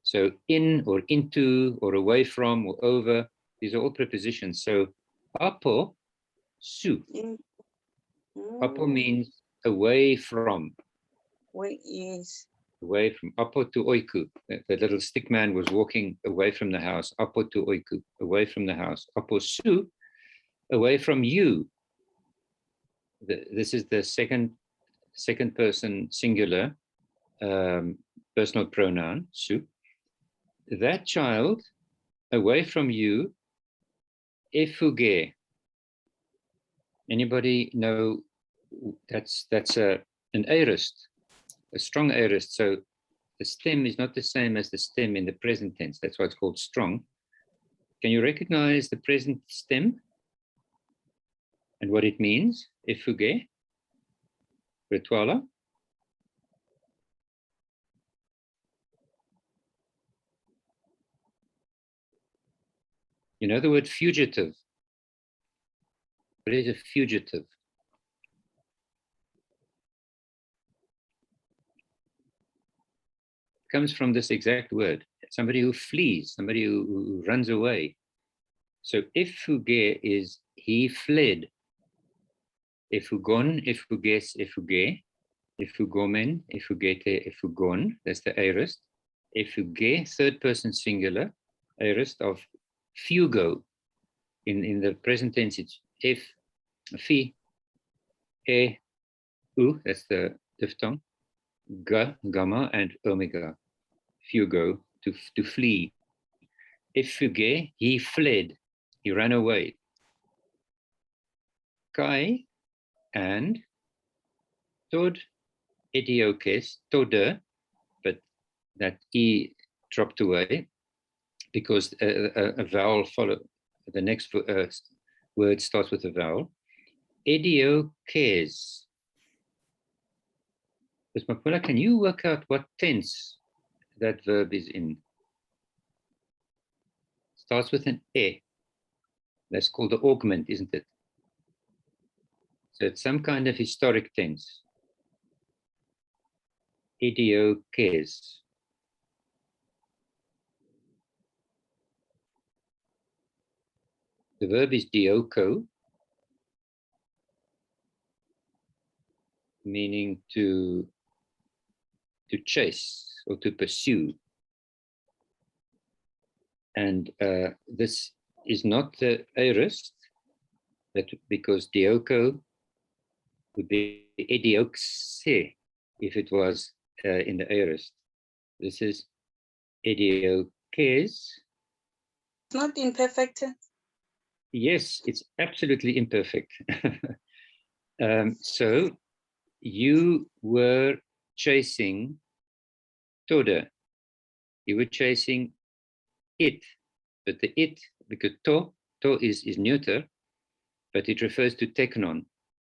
So in or into or away from or over, these are all prepositions. So apo, su. Apo means away from. Yes. Away from. Apo to oiku. The little stick man was walking away from the house. Apo to oiku. Away from the house. Apo su. Away from you. This is the second person singular personal pronoun, su. That child away from you, efuge. Anybody know that's an aorist, a strong aorist. So the stem is not the same as the stem in the present tense. That's why it's called strong. Can you recognize the present stem and what it means? Efuge, Rituala. You know the word fugitive. What is a fugitive? It comes from this exact word. Somebody who flees, somebody who runs away. So efuge is he fled. Efugon, efuges, efuge. Efugomen, efugete, efugon. That's the aorist. Efuge, third person singular, aorist of fugo. In the present tense, it's f, fi, e, u. That's the diphthong. Ga, gamma, and omega. Fugo, to flee. Efuge, he fled. He ran away. Kai, and tod, idiokes, tode, but that e dropped away because a vowel followed. The next word starts with a vowel. Idiokes. Ms. Mapula, can you work out what tense that verb is in? Starts with an e. That's called the augment, isn't it? So it's some kind of historic tense. Idiokes. The verb is dioko, meaning to chase or to pursue. And this is not the aorist, because dioko would be idiokse if it was in the aorist. This is idiokes. Not in perfect tense. Yes, it's absolutely imperfect. So you were chasing Toda. You were chasing it, but the it, because to is neuter, but it refers to teknon,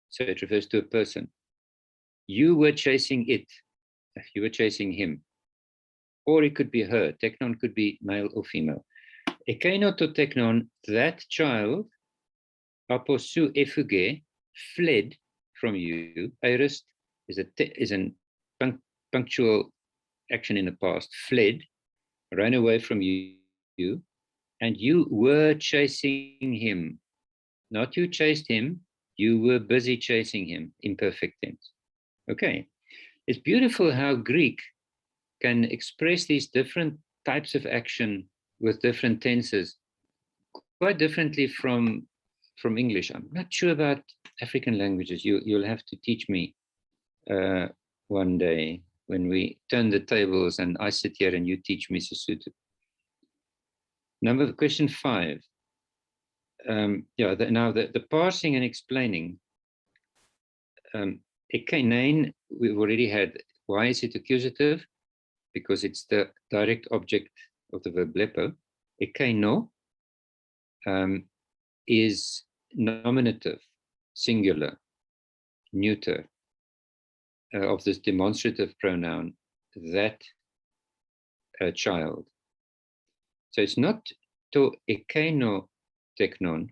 so it refers to a person. You were chasing it. You were chasing him. Or it could be her. Teknon could be male or female. Ekeno to teknon, that child, aposu efuge, fled from you. Aorist is an punctual action in the past. Fled, ran away from you, and you were chasing him. Not you chased him, you were busy chasing him, imperfect tense. Okay, it's beautiful how Greek can express these different types of action with different tenses quite differently from English. I'm not sure about African languages. You'll have to teach me one day when we turn the tables and I sit here and you teach me Sesotho. Question 5. Now the parsing and explaining. Ekanein, we've already had. Why is it accusative? Because it's the direct object of the verb blepo. Ekeno is nominative, singular, neuter of this demonstrative pronoun, that child. So it's not to ekeno teknon.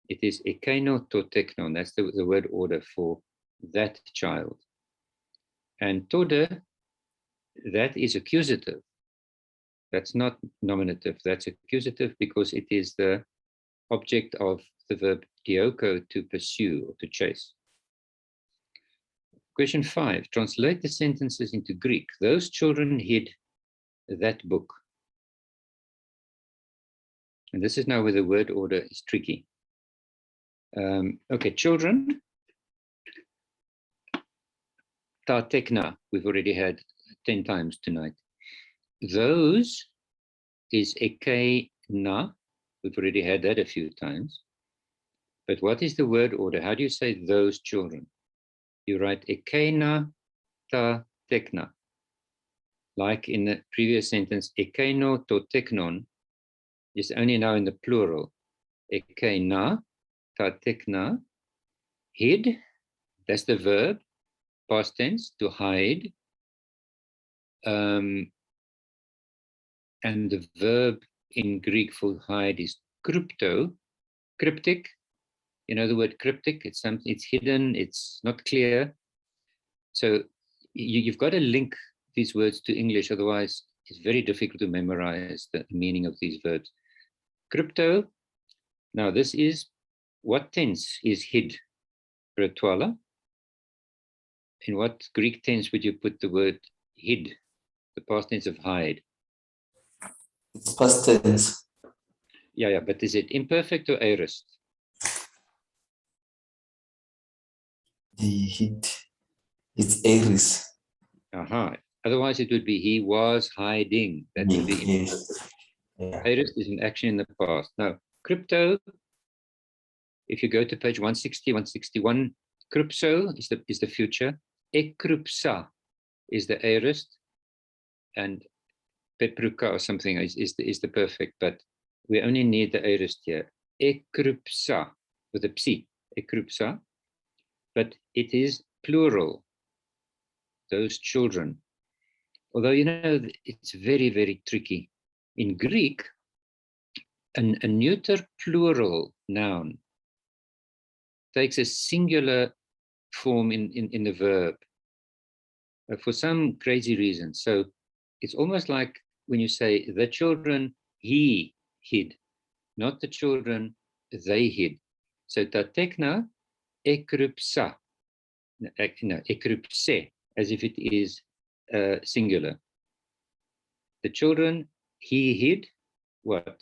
It is ekeno to teknon. That's the word order for that child. And tode, that is accusative. That's not nominative. That's accusative because it is the object of the verb dioko, to pursue or to chase. Question 5, translate the sentences into Greek. Those children hid that book. And this is now where the word order is tricky. Okay, children. Ta tekna, we've already had 10 times tonight. Those is eke na. We've already had that a few times. But what is the word order? How do you say those children? You write ekena ta tekna. Like in the previous sentence, ekeno to teknon is only now in the plural. Ekena ta tekna. Hid, that's the verb, past tense, to hide. And the verb in Greek for hide is krypto, cryptic. You know the word cryptic, it's something, it's hidden, it's not clear. So you've got to link these words to English, otherwise it's very difficult to memorize the meaning of these verbs. Crypto, now this is, what tense is hid? Retwala. In what Greek tense would you put the word hid, the past tense of hide? It's past tense. Yeah, but is it imperfect or aorist? The hit. It's Aries. Aha. Otherwise it would be he was hiding. That would be Yes. Yeah. aorist is an action in the past. Now, crypto, if you go to page 160, 161, crypso is the future. Ekrypsa is the aorist, and pepruka or something is the perfect, but we only need the aorist here. Ekrypsa with a psi, ekrypsa, but it is plural, those children. Although, you know, it's very, very tricky. In Greek, a neuter plural noun takes a singular form in the verb for some crazy reason. So it's almost like when you say the children he hid, not the children they hid. So tatekna ekrypsa, no, ekrypse, as if it is singular. The children he hid what?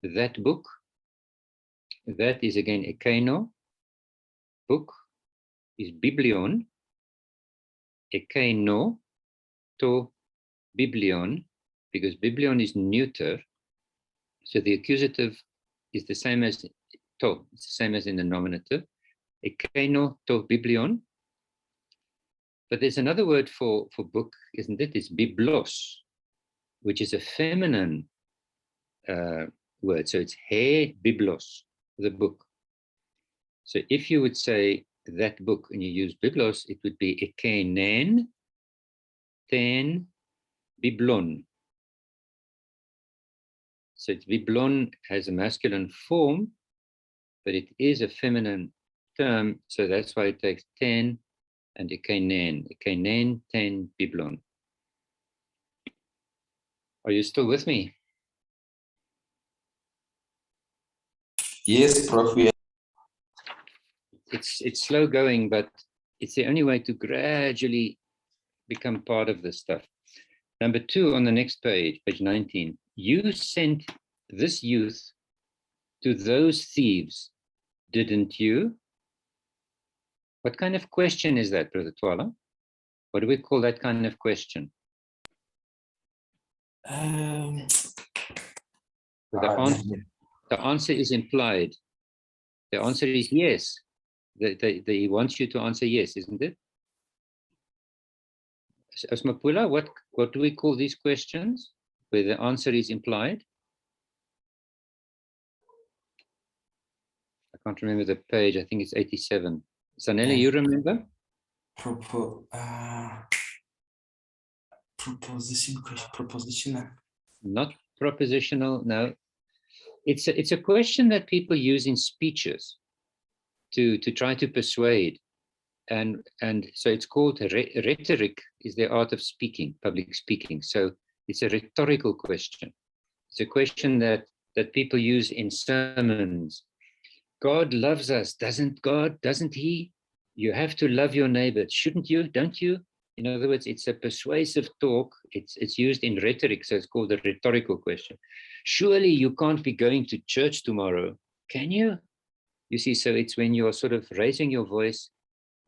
That book. That is again ekeno. Book is biblion. Ekeno to biblion, because biblion is neuter. So the accusative is the same as to, it's the same as in the nominative. Ekeno to biblion. But there's another word for book, isn't it? It's biblos, which is a feminine word. So it's he biblos, the book. So if you would say that book and you use biblos, it would be ekenen ten biblon. So it's biblon has a masculine form, but it is a feminine term. So that's why it takes ten and ekenen ten biblon. Are you still with me? Yes, Prof. It's slow going, but it's the only way to gradually become part of this stuff. Number 2 on the next page, page 19. You sent this youth to those thieves, didn't you? What kind of question is that, Brother Twala? What do we call that kind of question? The answer is implied. The answer is yes. He wants you to answer yes, isn't it? Asmapula, what do we call these questions where the answer is implied? I can't remember the page. I think it's 87. Sanele, you remember? Proposition question, propositional. Not propositional, no. it's a question that people use in speeches to try to persuade, and so it's called rhetoric is the art of speaking, public speaking. So it's a rhetorical question. It's a question that people use in sermons. God loves us, doesn't God? Doesn't He? You have to love your neighbor, shouldn't you? Don't you? In other words, it's a persuasive talk. It's used in rhetoric, so it's called a rhetorical question. Surely you can't be going to church tomorrow, can you? You see, so it's when you're sort of raising your voice,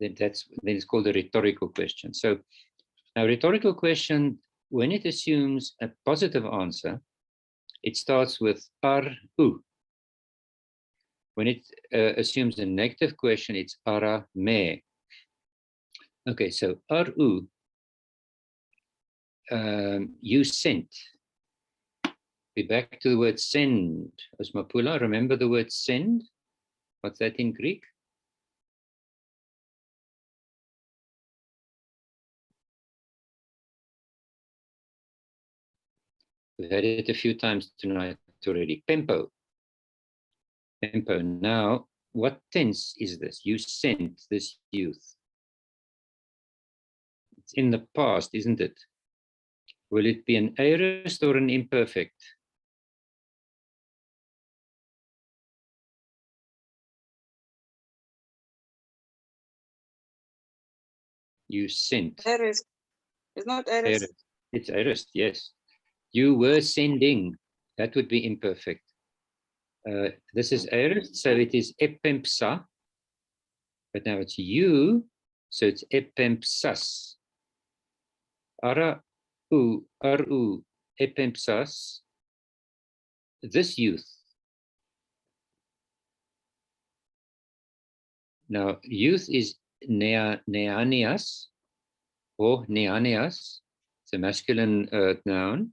then it's called a rhetorical question. So now, rhetorical question, when it assumes a positive answer, it starts with ar-u. When it assumes a negative question, it's ara me. Okay, so ar-u, you sent. We're back to the word send. Osmapula, remember the word send? What's that in Greek? We've had it a few times tonight already. Pempo. Pempo. Now, what tense is this? You sent this youth. It's in the past, isn't it? Will it be an aorist or an imperfect? You sent. Aorist. It's not aorist. Aorist. It's aorist, yes. You were sending. That would be imperfect. This is aorist, so it is epempsa. But now it's you, so it's epempsas. Ara-u, ar-u, epempsas. This youth. Now, youth is neanias or neanias. It's a masculine noun.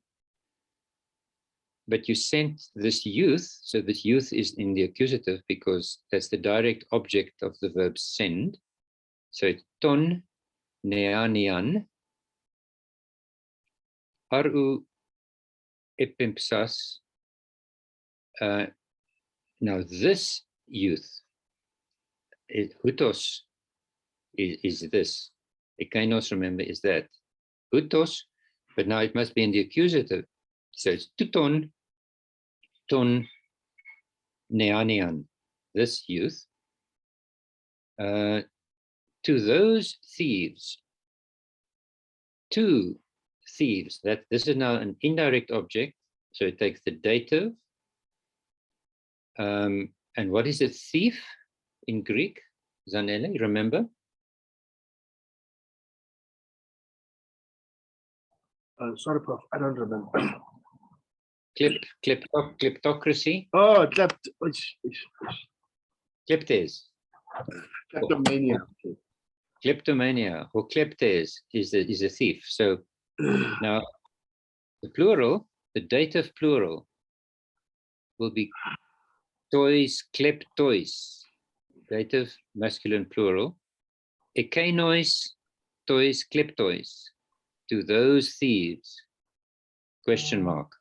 But you sent this youth, so this youth is in the accusative because that's the direct object of the verb send. So it's ton neanian aru epimpsas. Now this youth, hutos, is this. Ekainos, remember, is that. Hutos, but now it must be in the accusative. So it's tuton, ton neanian, this youth. To those thieves, two thieves, that this is now an indirect object, so it takes the dative. And what is a thief in Greek? Zanele, remember? Sorry, Prof. I don't remember. Kleptocracy? Oh, Kleptes. kleptomania. Okay. Kleptomania or kleptes is a thief. So now the plural, the dative plural will be tois kleptois. Dative masculine plural. Ekenois tois kleptois. To those thieves. Question mark.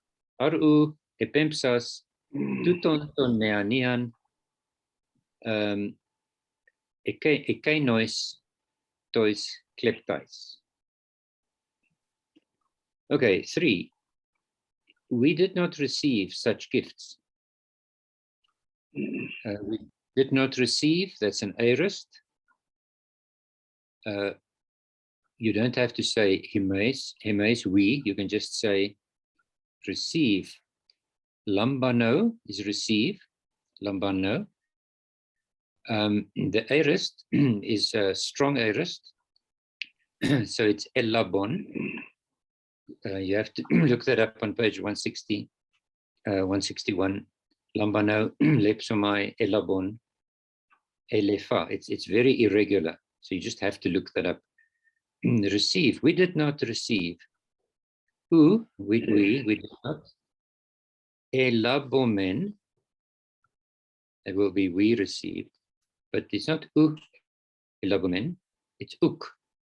Aru epempsas tuton ton neanian ekenois tois kleptais. Okay, 3. We did not receive such gifts. We did not receive, that's an aorist. You don't have to say himes, we, you can just say receive. Lambano is receive, lambano. The aorist is a strong aorist, so it's elabon. You have to look that up on page 160, 161. Lambano, lepsomai, elabon, elefa. It's very irregular, so you just have to look that up. Receive. We did not receive. Who? We did not. Elabomen. It will be we received, but it's not elabomen. It's uk,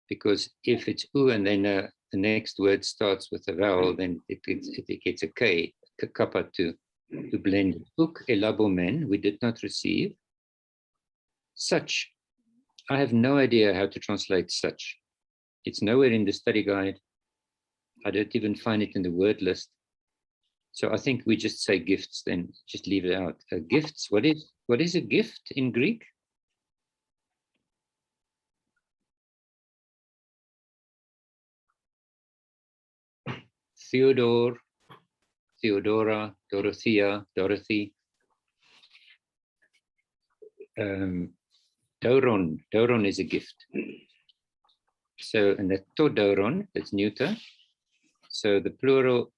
because if it's and then the next word starts with a vowel, then it gets a k, kappa to to blend it. Ook elabomen, we did not receive. Such, I have no idea how to translate such. It's nowhere in the study guide. I don't even find it in the word list. So I think we just say gifts, then just leave it out. Gifts, what is a gift in Greek? Theodore, Theodora, Dorothea, Dorothy. Doron is a gift. So, and the to doron, that's neuter. So the plural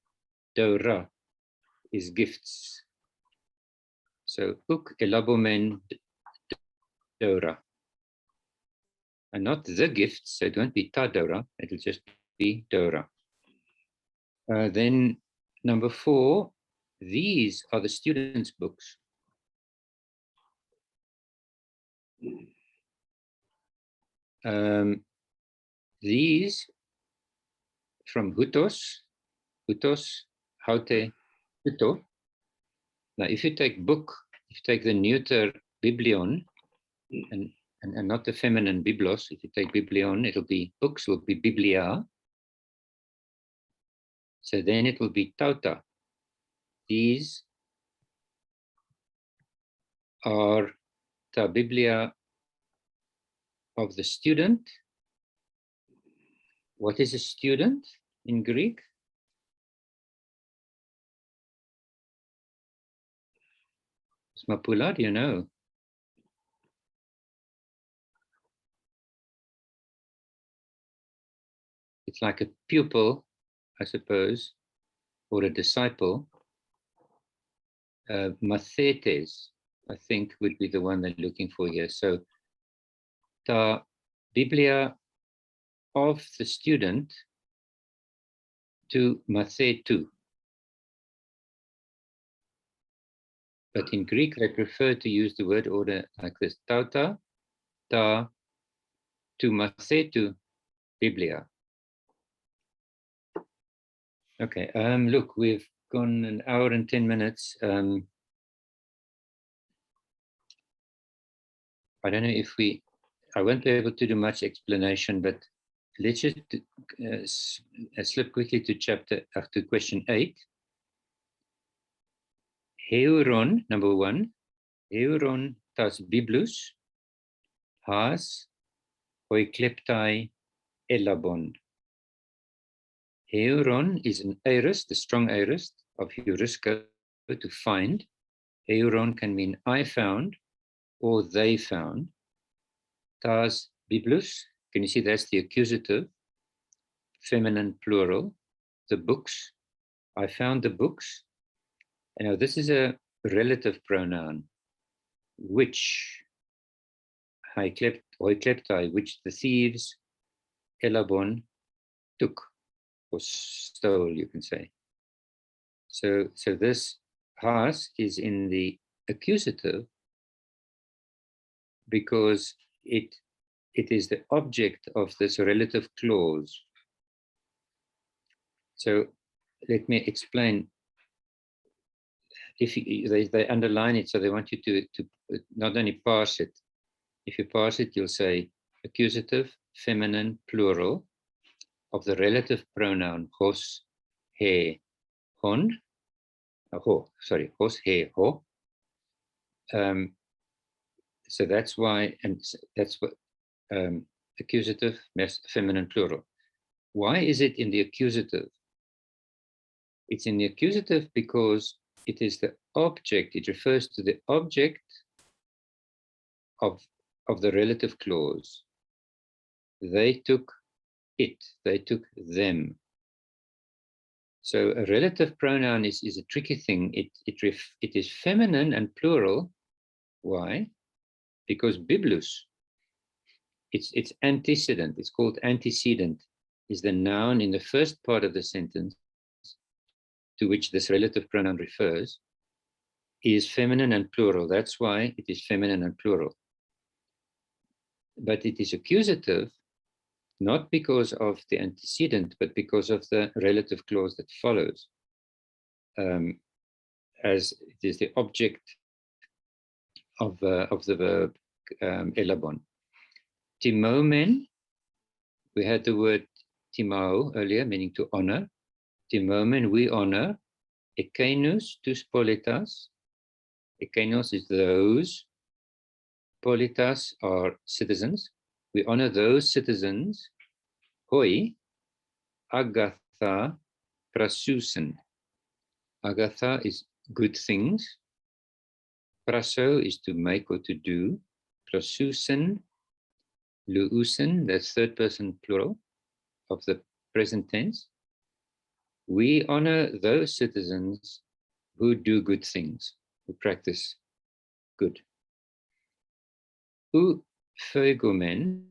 dora is gifts. So ook elabomen dora. And not the gifts, so it won't be ta dora, it'll just be dora. Then number 4, these are the students' books. These from hutos, haute, huto. Now, if you take book, if you take the neuter biblion, and not the feminine biblos, if you take biblion, it'll be, books will be biblia. So then it will be tauta. These are the biblia of the student. What is a student in Greek? Smapula, do you know? It's like a pupil, I suppose, or a disciple. Mathetes, I think, would be the one they're looking for here. So, the Biblia of the student to mathetu. But in Greek, I prefer to use the word order like this: tauta, ta, to mathetu, Biblia. Okay, look, we've gone an hour and 10 minutes. I don't know if I won't be able to do much explanation, but let's just slip quickly to question 8. Heuron, number 1. Heuron tas biblus has oikleptai elabon. Heuron is an aorist, the strong aorist of heurisko, to find. Heuron can mean I found or they found. Tas biblus, can you see that's the accusative, feminine plural, the books. I found the books. And now this is a relative pronoun, which oikleptai, which the thieves, elabon, took or stole, you can say. So this has is in the accusative because it is the object of this relative clause. So let me explain. If they underline it, so they want you to not only parse it. If you parse it, you'll say accusative, feminine, plural of the relative pronoun hos, he, hon, ho, sorry, hos, he, ho. So that's why, and that's what accusative, feminine, plural. Why is it in the accusative? It's in the accusative because it is the object, it refers to the object of the relative clause. They took it, they took them. So a relative pronoun is a tricky thing. It is feminine and plural. Why? Because biblus, its antecedent, it's called antecedent, is the noun in the first part of the sentence to which this relative pronoun refers, is feminine and plural. That's why it is feminine and plural. But it is accusative, not because of the antecedent, but because of the relative clause that follows. as it is the object of the verb elabon. Timomen, we had the word timao earlier, meaning to honor. Timomen, we honor. Ekenus, tus politas. Ekenos is those. Politas are citizens. We honor those citizens. Hoi, agatha, prasusen. Agatha is good things. Praso is to make or to do. Prasusen, luusen, that's third person plural of the present tense. We honor those citizens who do good things, who practice good. U feugomen,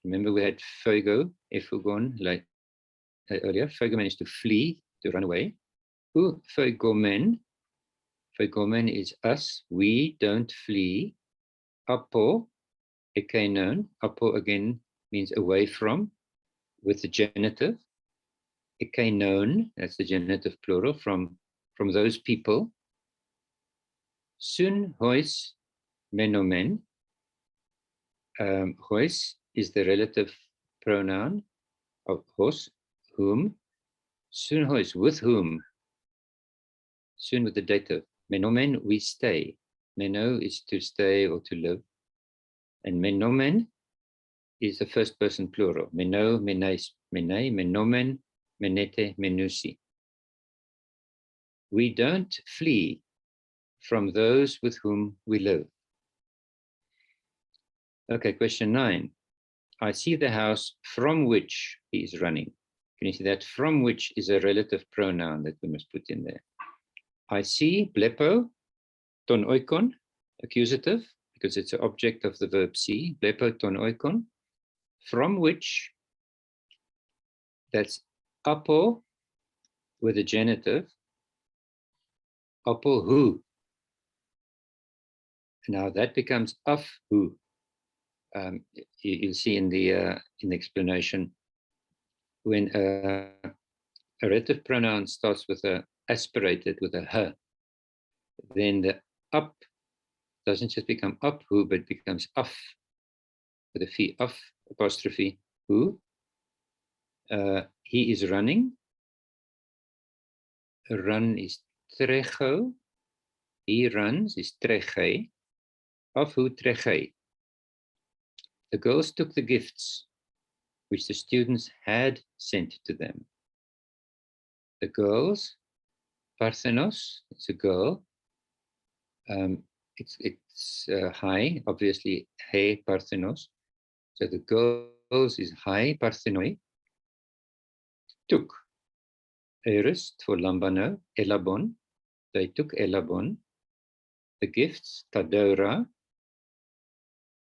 remember we had feugo, efugon, like earlier. Feugomen is to flee, to run away. U feugomen, feugomen is us, we don't flee. Apo, ekeinon, apo again means away from, with the genitive. Ekeinon, that's the genitive plural, from those people. Sun hois menomen. Hois is the relative pronoun of hos, whom. Sun hois, with whom. Sun with the dative. Menomen, we stay. Meno is to stay or to live. And menomen is the first person plural. Meno, menais, menai, menomen, menete, menusi. We don't flee from those with whom we live. Okay, question 9. I see the house from which he is running. Can you see that? From which is a relative pronoun that we must put in there. I see, blepo, ton oikon, accusative, because it's an object of the verb see, blepo ton oikon, from which, that's apo with a genitive, apo who. Now that becomes af who. You'll see in the explanation, when a relative pronoun starts with a aspirated with a h, then the up doesn't just become up who, but becomes af with a phi, af apostrophe who. He is running. Run is trecho. He runs is treche. Af who treche. The girls took the gifts which the students had sent to them. The girls, Parthenos, it's a girl. It's high, obviously, he Parthenos. So the girls is high, Parthenoi. Took Eris for Lambano, Elabon. They took Elabon. The gifts, Tadora.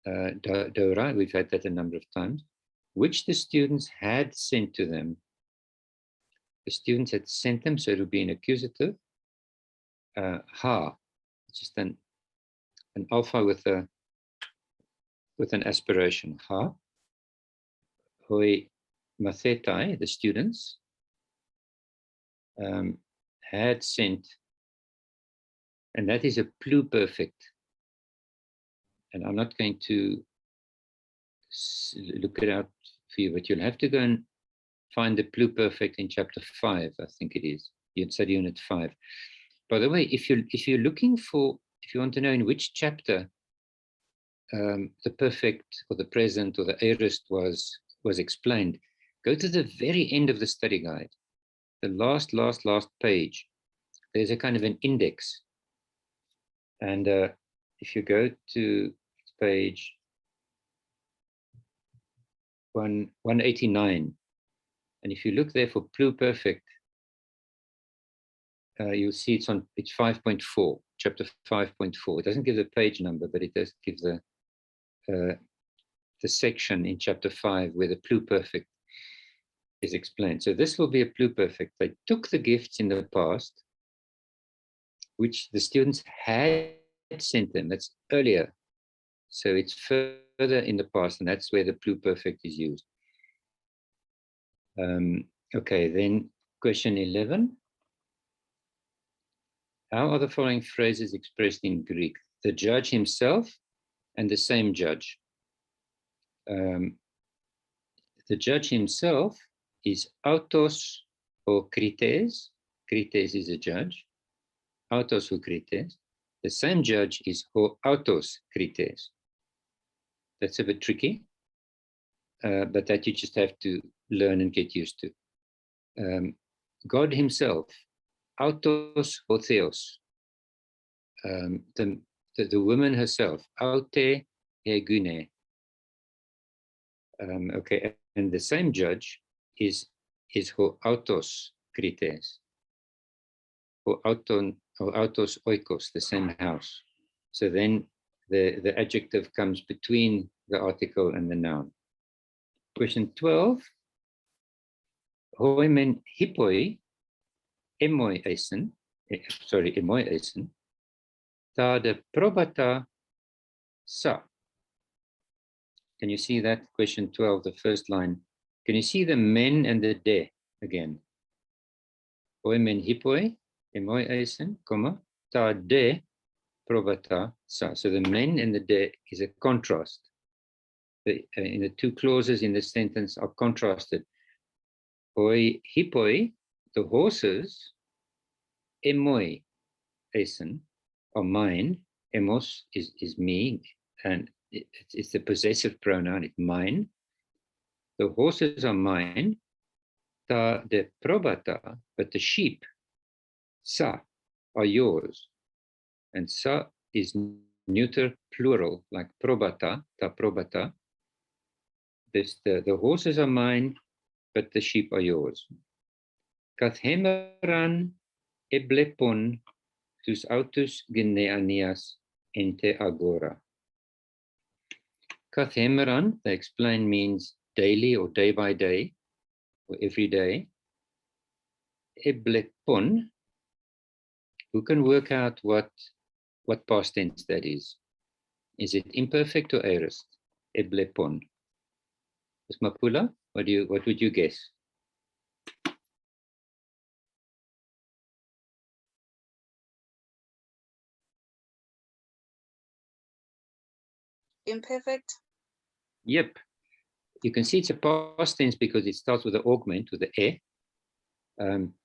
Dora, we've had that a number of times, which the students had sent to them. The students had sent them, so it would be an accusative. Ha, just an alpha with an aspiration. Ha. Hoi mathetai, the students, had sent, and that is a pluperfect. And I'm not going to look it out for you, but you'll have to go and find the pluperfect in chapter 5, I think it is. You'd study unit 5. By the way, if you're looking for, if you want to know in which chapter the perfect or the present or the aorist was explained, go to the very end of the study guide, the last page. There's a kind of an index, and if you go to page 189, and if you look there for pluperfect, you'll see it's 5.4, chapter 5.4. It doesn't give the page number, but it does give the section in chapter 5 where the pluperfect is explained. So this will be a pluperfect. They took the gifts in the past, which the students had sent them. That's earlier. So it's further in the past, and that's where the pluperfect is used. Okay, then question 11. How are the following phrases expressed in Greek? The judge himself and the same judge. The judge himself is autos or krites. Krites is a judge. Autos or krites. The same judge is ho autos krites. That's a bit tricky, but that you just have to learn and get used to. God himself, autos ho theos. The woman herself, aute hegune. Okay, and the same judge is ho autos krites, ho autos oikos, the same house. So then the adjective comes between the article and the noun. Question 12. Hoimen hippoi emoi eisen, emoi eisen, ta de probata sa. Can you see that? Question 12, the first line. Can you see the men and the de again? Hoimen hippoi emoi eisen, comma, ta de probata sa. So the men and the de is a contrast. In the two clauses in the sentence are contrasted. Hoi hippoi, the horses, emoi eisen, are mine. Emos is me, and it's the possessive pronoun, it's mine. The horses are mine. Ta de probata, but the sheep, sa, are yours. And sa is neuter plural, like probata, ta probata. The horses are mine, but the sheep are yours. Kathemeran eblepon tus autus geneanias ente agora. Kathemeran, they explain, means daily or day by day, or every day. Eblepon, who can work out what past tense that is? Is it imperfect or aorist? Eblepon. Mapula, what would you guess? Imperfect. Yep. You can see it's a past tense because it starts with the augment, with the e.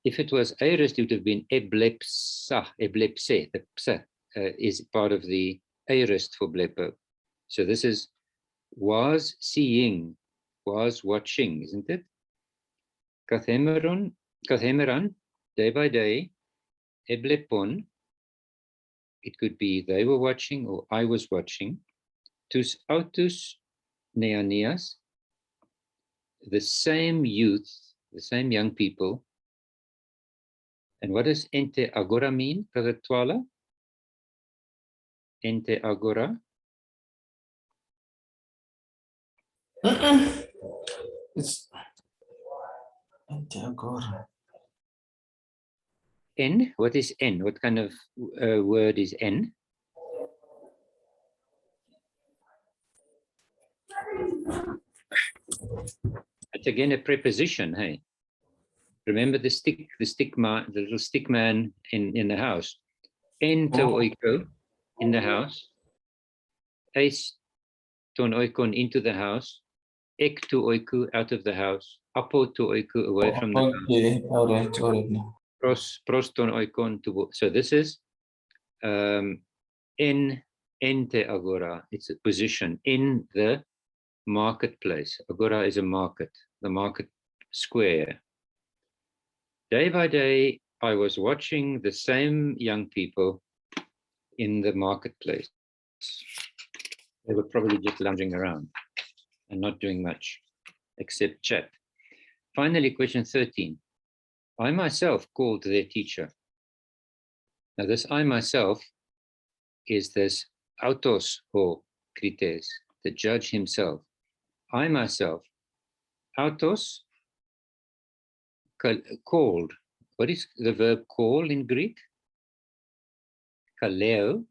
If it was aorist, it would have been eblepsa, eblepse. The psa is part of the aorist for blepo. So this is was seeing, was watching, isn't it? Kathemeran, day by day, eblepon. It could be they were watching or I was watching. Tus autus neanias, the same youth, the same young people. And what does ente agora mean, Brother Twala? Ente agora? It's ente agora. N, what is N? What kind of word is N? It's again a preposition, hey? Remember the little stick man in the house. En to oiko, in the house. Eis ton oikon, into the house. Ek to oiku, out of the house. Apo to oiku, away from the house. Okay, all right. Pros ton oikon to. So this is in ente agora. It's a position in the marketplace. Agora is a market, the market square. Day by day, I was watching the same young people in the marketplace. They were probably just lounging around and not doing much except chat. Finally, question 13. I myself called their teacher. Now this I myself is this autos ho krites, the judge himself. I myself, autos, called. What is the verb call in Greek? Kaleo,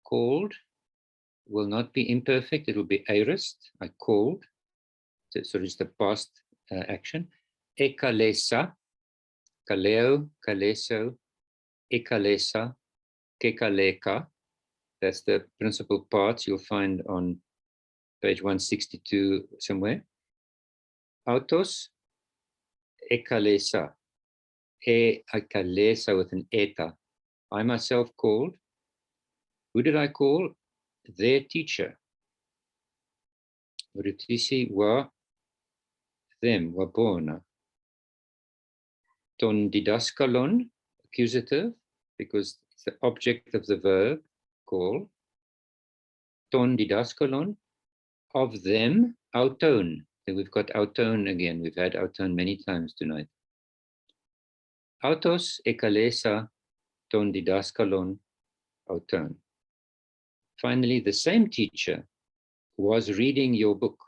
called, will not be imperfect. It will be aorist. I called. So it's the past action. Ekalesa, kaleo, kaleso, ekalesa, kekaleka. That's the principal parts you'll find on page 162 somewhere. Autos, ekalesa, ekalesa with an eta. I myself called. Who did I call? Their teacher. Rutisi wa them, wa bona. Ton didaskalon, accusative, because it's the object of the verb, call. Ton didaskalon, of them, auton. So we've got auton again. We've had auton many times tonight. Autos ekalesa ton didaskalon auton. Finally, the same teacher was reading your book.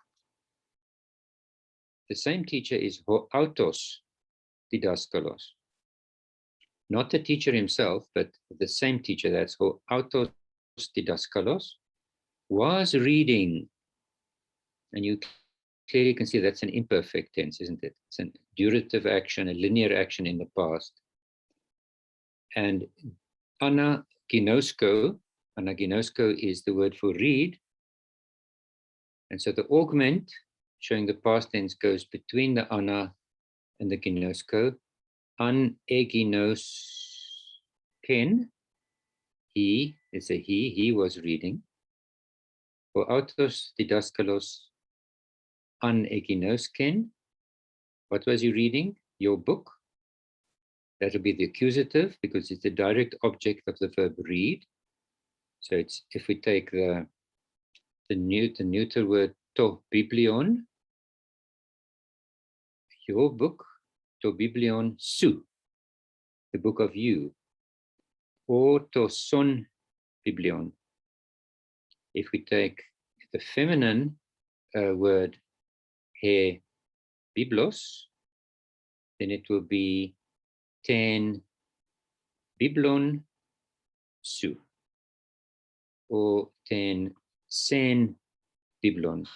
The same teacher is ho autos didaskalos. Not the teacher himself, but the same teacher, that's ho autos didaskalos, was reading. And you clearly can see that's an imperfect tense, isn't it? It's a durative action, a linear action in the past. And anaginosko is the word for read. And so the augment, showing the past tense, goes between the ana and the ginosko. An eginosken, he, it's a he was reading. For autos didaskalos an eginosken, what was he reading? Your book. That will be the accusative because it's the direct object of the verb read. So it's, if we take the neuter word to biblion, your book, to biblion su, the book of you, or to son biblion. If we take the feminine word he biblos, then it will be ten biblon su, or ten sen biblon.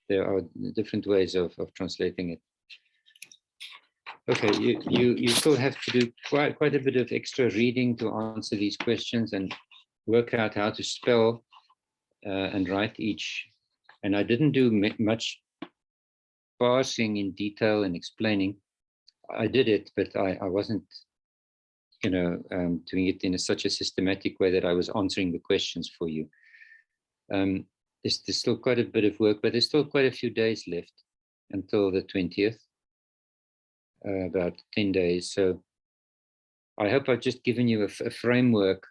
There are different ways of translating it. Okay, you still have to do quite a bit of extra reading to answer these questions and work out how to spell and write each. And I didn't do much parsing in detail and explaining. I did it, but I wasn't, doing it in such a systematic way that I was answering the questions for you. There's still quite a bit of work, but there's still quite a few days left until the 20th, about 10 days. So I hope I've just given you a framework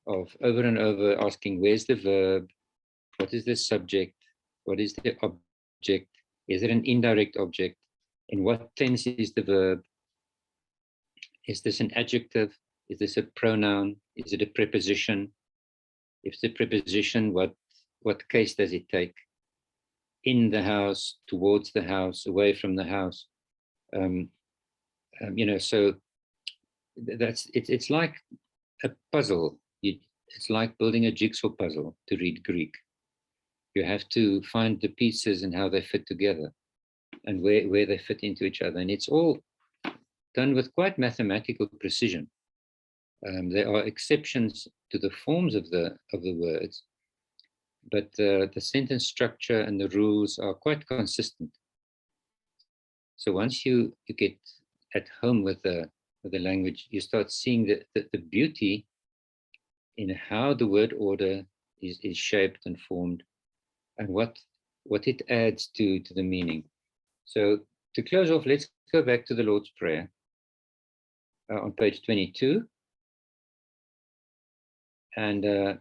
of over and over asking, where's the verb? What is the subject? What is the object? Is it an indirect object? In what tense is the verb? Is this an adjective? Is this a pronoun? Is it a preposition? If it's a preposition, what case does it take? In the house, towards the house, away from the house. So it's like a puzzle. It's like building a jigsaw puzzle to read Greek. You have to find the pieces and how they fit together and where they fit into each other. And it's all done with quite mathematical precision. There are exceptions to the forms of the words, but the sentence structure and the rules are quite consistent. So once you get at home with the language, you start seeing the beauty in how the word order is shaped and formed, and what it adds to the meaning. So to close off, let's go back to the Lord's Prayer on page 22. And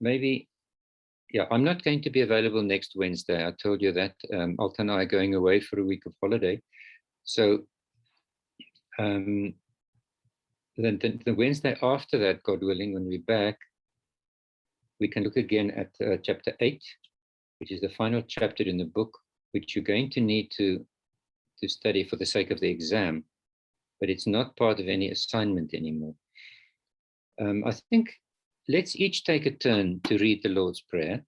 maybe, I'm not going to be available next Wednesday. I told you that. Alta and I are going away for a week of holiday. So then the Wednesday after that, God willing, when we're back, we can look again at chapter 8, which is the final chapter in the book, which you're going to need to study for the sake of the exam, but it's not part of any assignment anymore. I think let's each take a turn to read the Lord's Prayer,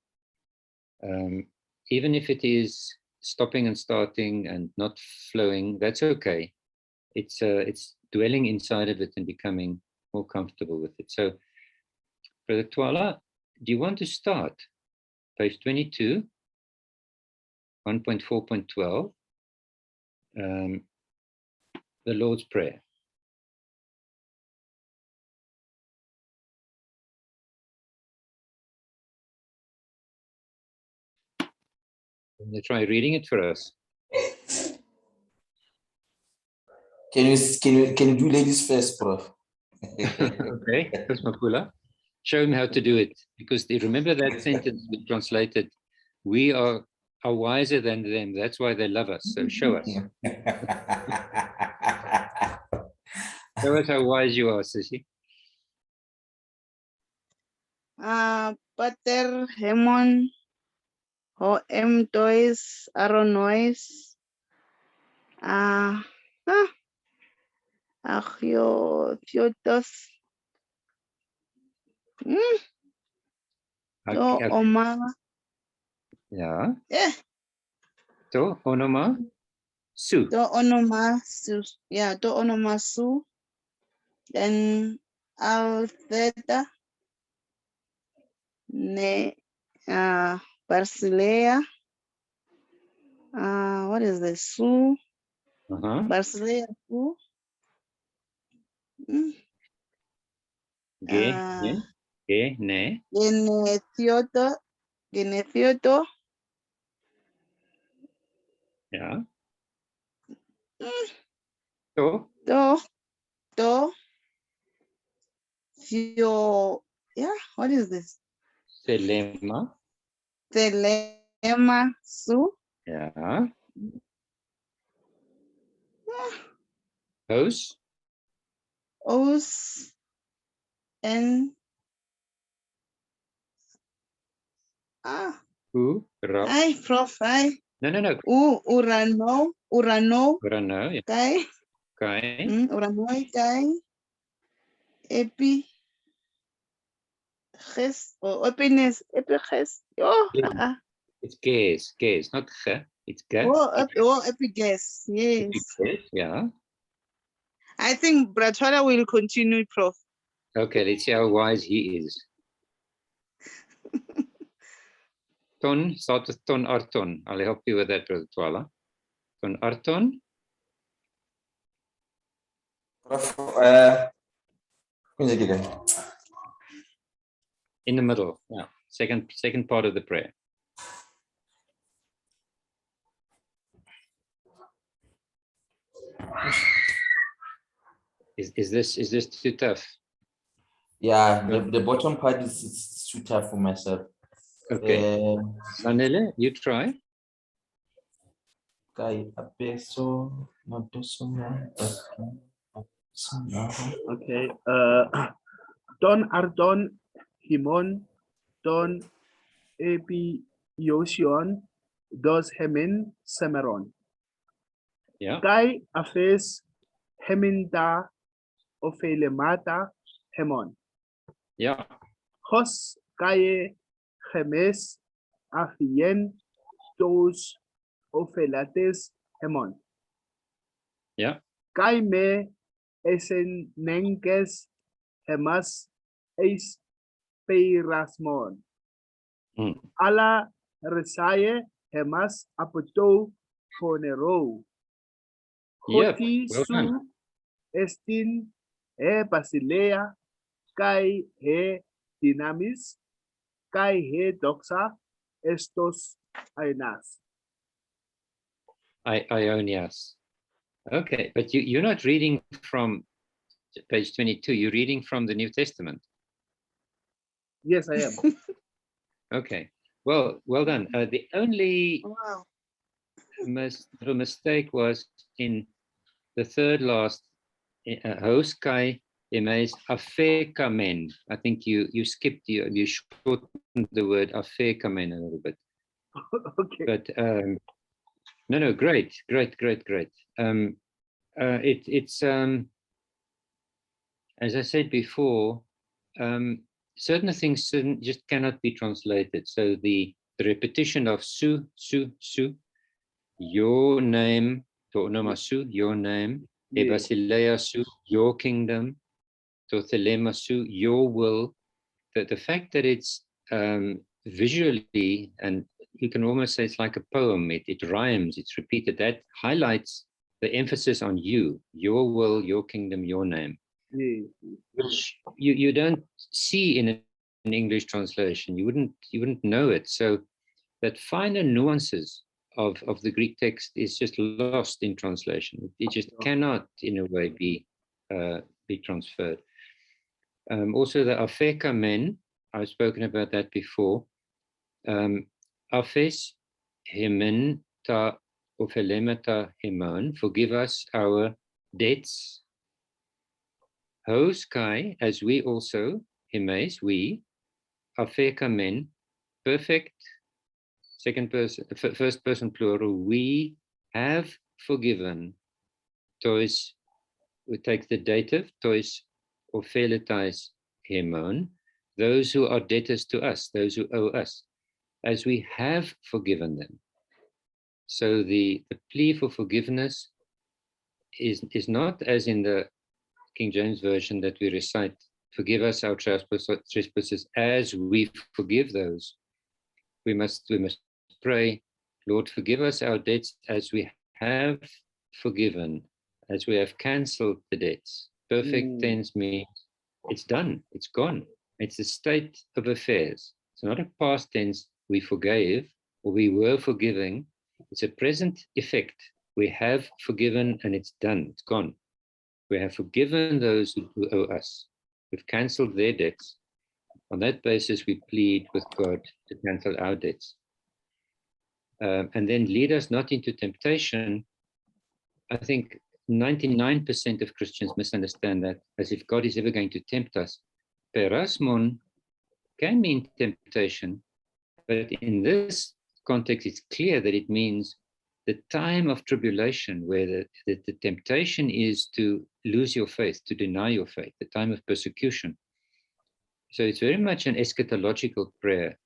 even if it is stopping and starting and not flowing. That's okay. It's dwelling inside of it and becoming more comfortable with it. So, Brother Twala, do you want to start? Page 22, 1.4.12, the Lord's Prayer. Can you try reading it for us? Can you do ladies first, Prof? Okay, that's Mapula. Show him how to do it, because remember that sentence we translated, we are wiser than them, that's why they love us, so show us. Show us how wise you are, Sissy. Pater hemon ho tois aronois achio thiotos to oma Yeah. To onoma su. to onoma su, yeah, to onoma su, then al theta ne Barsilea. What is this? Su, Barsilea su. Ne. Genethioto. Yeah. To. Theo, yeah, what is this? Selema. Telema su. Yeah. Os. Os and U. Ra. Ay, prof, ay. No. Urano. Urano. Yeah. Kai. Kai. Uranoi kai. Epi. Ges. Or epines. Epiges. Oh. It's ges, not ge. It's ge. Epiges. Yes. Epiges, yeah. I think Bratwala will continue, Prof. Okay, let's see how wise he is. Ton, start with ton arton. I'll help you with that, Brother Twala. Ton arton. Prof, in the middle, yeah. Second part of the prayer. Is this too tough? Yeah, the bottom part is too tough for myself. Okay. Manele, you try. Okay. Don Ardon Himon Don Epiosion Dos Hemin Semeron. Yeah. Kai Afes Heminda Ophelemata Hemon. Yeah. Hos Kaye Hemes Afien Dos Ophelates Hemon. Yeah. Kai me Esen Nenges Hemas Eis Peirasmon. Ala Resaye Hemas Apoto Ponero. Hoti su estin Basilea Kai he Dinamis Kai he Doxa Estos Ainas. Ionias. Okay, but you're not reading from page 22, you're reading from the New Testament. Yes, I am. Okay, well done. The only little mistake was in the third last, Hoskai Emes Afekamen. I think you skipped, you shortened the word Afekamen a little bit. Okay. But no, great. It's as I said before, certain things just cannot be translated. So the repetition of su, your name, to onoma su, your name, Yeah. Ebasileasu, your kingdom, Tothelemasu, your will. The fact that it's visually, and you can almost say it's like a poem, it rhymes, it's repeated, that highlights the emphasis on you, your will, your kingdom, your name, Yeah. which you don't see in an English translation. You wouldn't know it. So that finer nuances of the Greek text is just lost in translation. It just cannot, in a way, be transferred. Also, the afeka men, I've spoken about that before. Afes hemen ta ophelemata hemon, forgive us our debts. Hos kai, as we also, hemes, we, afeka men, perfect, second person, first person plural, we have forgiven. Tois, we take the dative, tois opheletais hemon, those who are debtors to us, those who owe us, as we have forgiven them. So the plea for forgiveness is not as in the King James Version that we recite, forgive us our trespasses as we forgive those. We must pray, Lord, forgive us our debts as we have forgiven, as we have cancelled the debts. Perfect tense means it's done, it's gone. It's a state of affairs. It's not a past tense, we forgave or we were forgiving. It's a present effect. We have forgiven and it's done, it's gone. We have forgiven those who owe us. We've cancelled their debts. On that basis, we plead with God to cancel our debts. And then lead us not into temptation. I think 99% of Christians misunderstand that as if God is ever going to tempt us. Perasmon can mean temptation, but in this context, it's clear that it means the time of tribulation where the temptation is to lose your faith, to deny your faith, the time of persecution. So it's very much an eschatological prayer,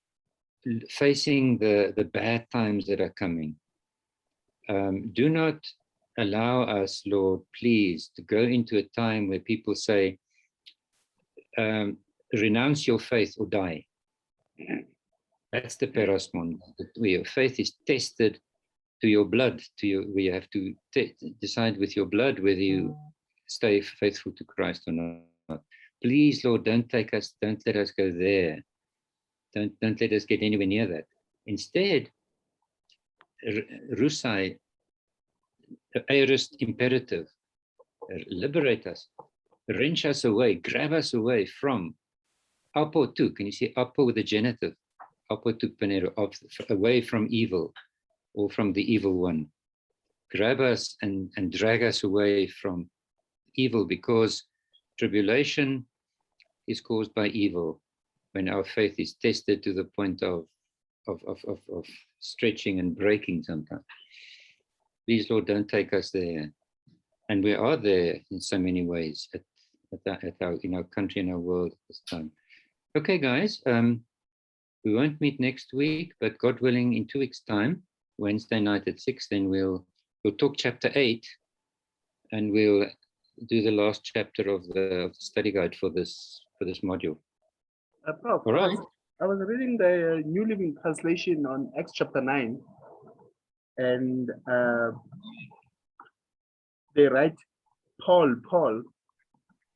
facing the bad times that are coming. Do not allow us, Lord, please, to go into a time where people say, renounce your faith or die. That's the perasmon, where your faith is tested to your blood, where you have to decide with your blood whether you stay faithful to Christ or not. Please, Lord, don't let us go there. Don't let us get anywhere near that. Instead, rusai, aorist imperative, liberate us, wrench us away, grab us away from apo tu. Can you see apo with the genitive? Apo tu penero, away from evil or from the evil one. Grab us and drag us away from evil, because tribulation is caused by evil when our faith is tested to the point of stretching and breaking sometimes. Please, Lord, don't take us there. And we are there in so many ways in our country, in our world at this time. Okay, guys, we won't meet next week, but God willing, in 2 weeks' time, Wednesday night at 6, then we'll talk chapter 8, and we'll do the last chapter of the study guide for this module. Prof, All right. I was reading the New Living Translation on Acts chapter 9, and they write Paul.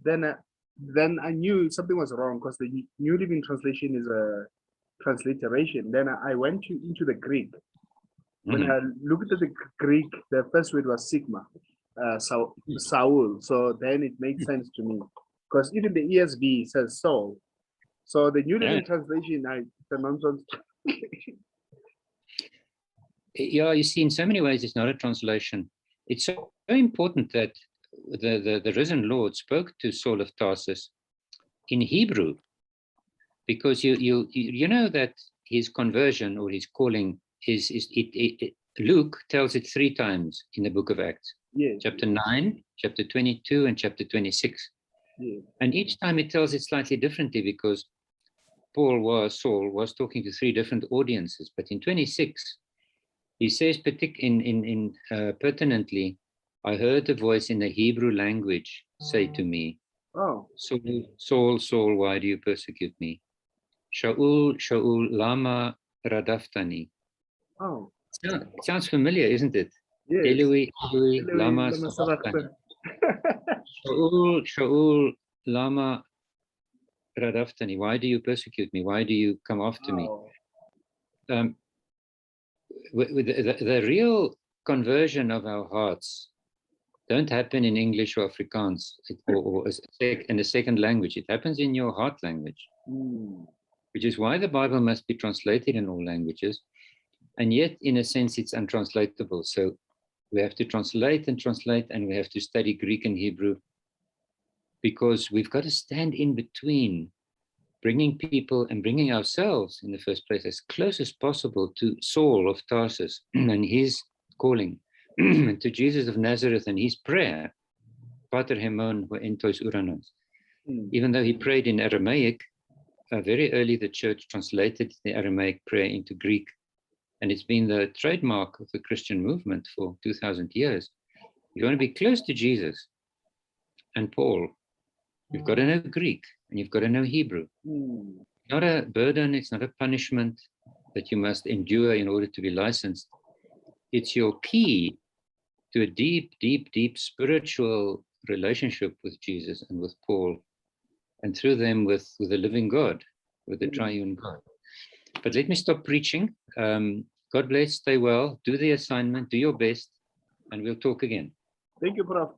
Then I knew something was wrong, because the New Living Translation is a transliteration. Then I went into the Greek. When I looked at the Greek, the first word was sigma, Saul. So then it made sense to me, because even the ESV says Saul. So the New Living Translation, it's a nonsense. Yeah, you see, in so many ways, it's not a translation. It's so important that the risen Lord spoke to Saul of Tarsus in Hebrew, because you know that his conversion or his calling Luke tells it 3 times in the book of Acts. Yeah. Chapter 9, chapter 22, and chapter 26. Yeah. And each time it tells it slightly differently, because Saul was talking to 3 different audiences. But in 26, he says pertinently, I heard a voice in the Hebrew language say to me, Oh, Saul, Saul, Saul, why do you persecute me? Shaul, Shaul, lama radaftani. oh, It sounds familiar, isn't it? yes. Eloi, Eloi, Eloi, lama lama sabachthani. sabachthani. Shaul, Shaul, lama radaftani. Why do you persecute me? Why do you come after me? Wow. With the real conversion of our hearts don't happen in English or Afrikaans or in a second language. It happens in your heart language, which is why the Bible must be translated in all languages. And yet, in a sense, it's untranslatable. So we have to translate, and we have to study Greek and Hebrew, because we've got to stand in between bringing people and bringing ourselves in the first place as close as possible to Saul of Tarsus and his calling, and to Jesus of Nazareth and his prayer, Pater Hemon entois uranos. Even though he prayed in Aramaic, very early the church translated the Aramaic prayer into Greek, and it's been the trademark of the Christian movement for 2,000 years. You want to be close to Jesus and Paul, you've got to know Greek and you've got to know Hebrew. Not a burden, it's not a punishment that you must endure in order to be licensed. It's your key to a deep, deep, deep spiritual relationship with Jesus and with Paul, and through them with the living God, with the triune God. But let me stop preaching. God bless, stay well, do the assignment, do your best, and we'll talk again. Thank you, Prof.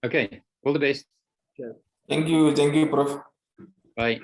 Okay, all the best. Thank you, Prof. Bye.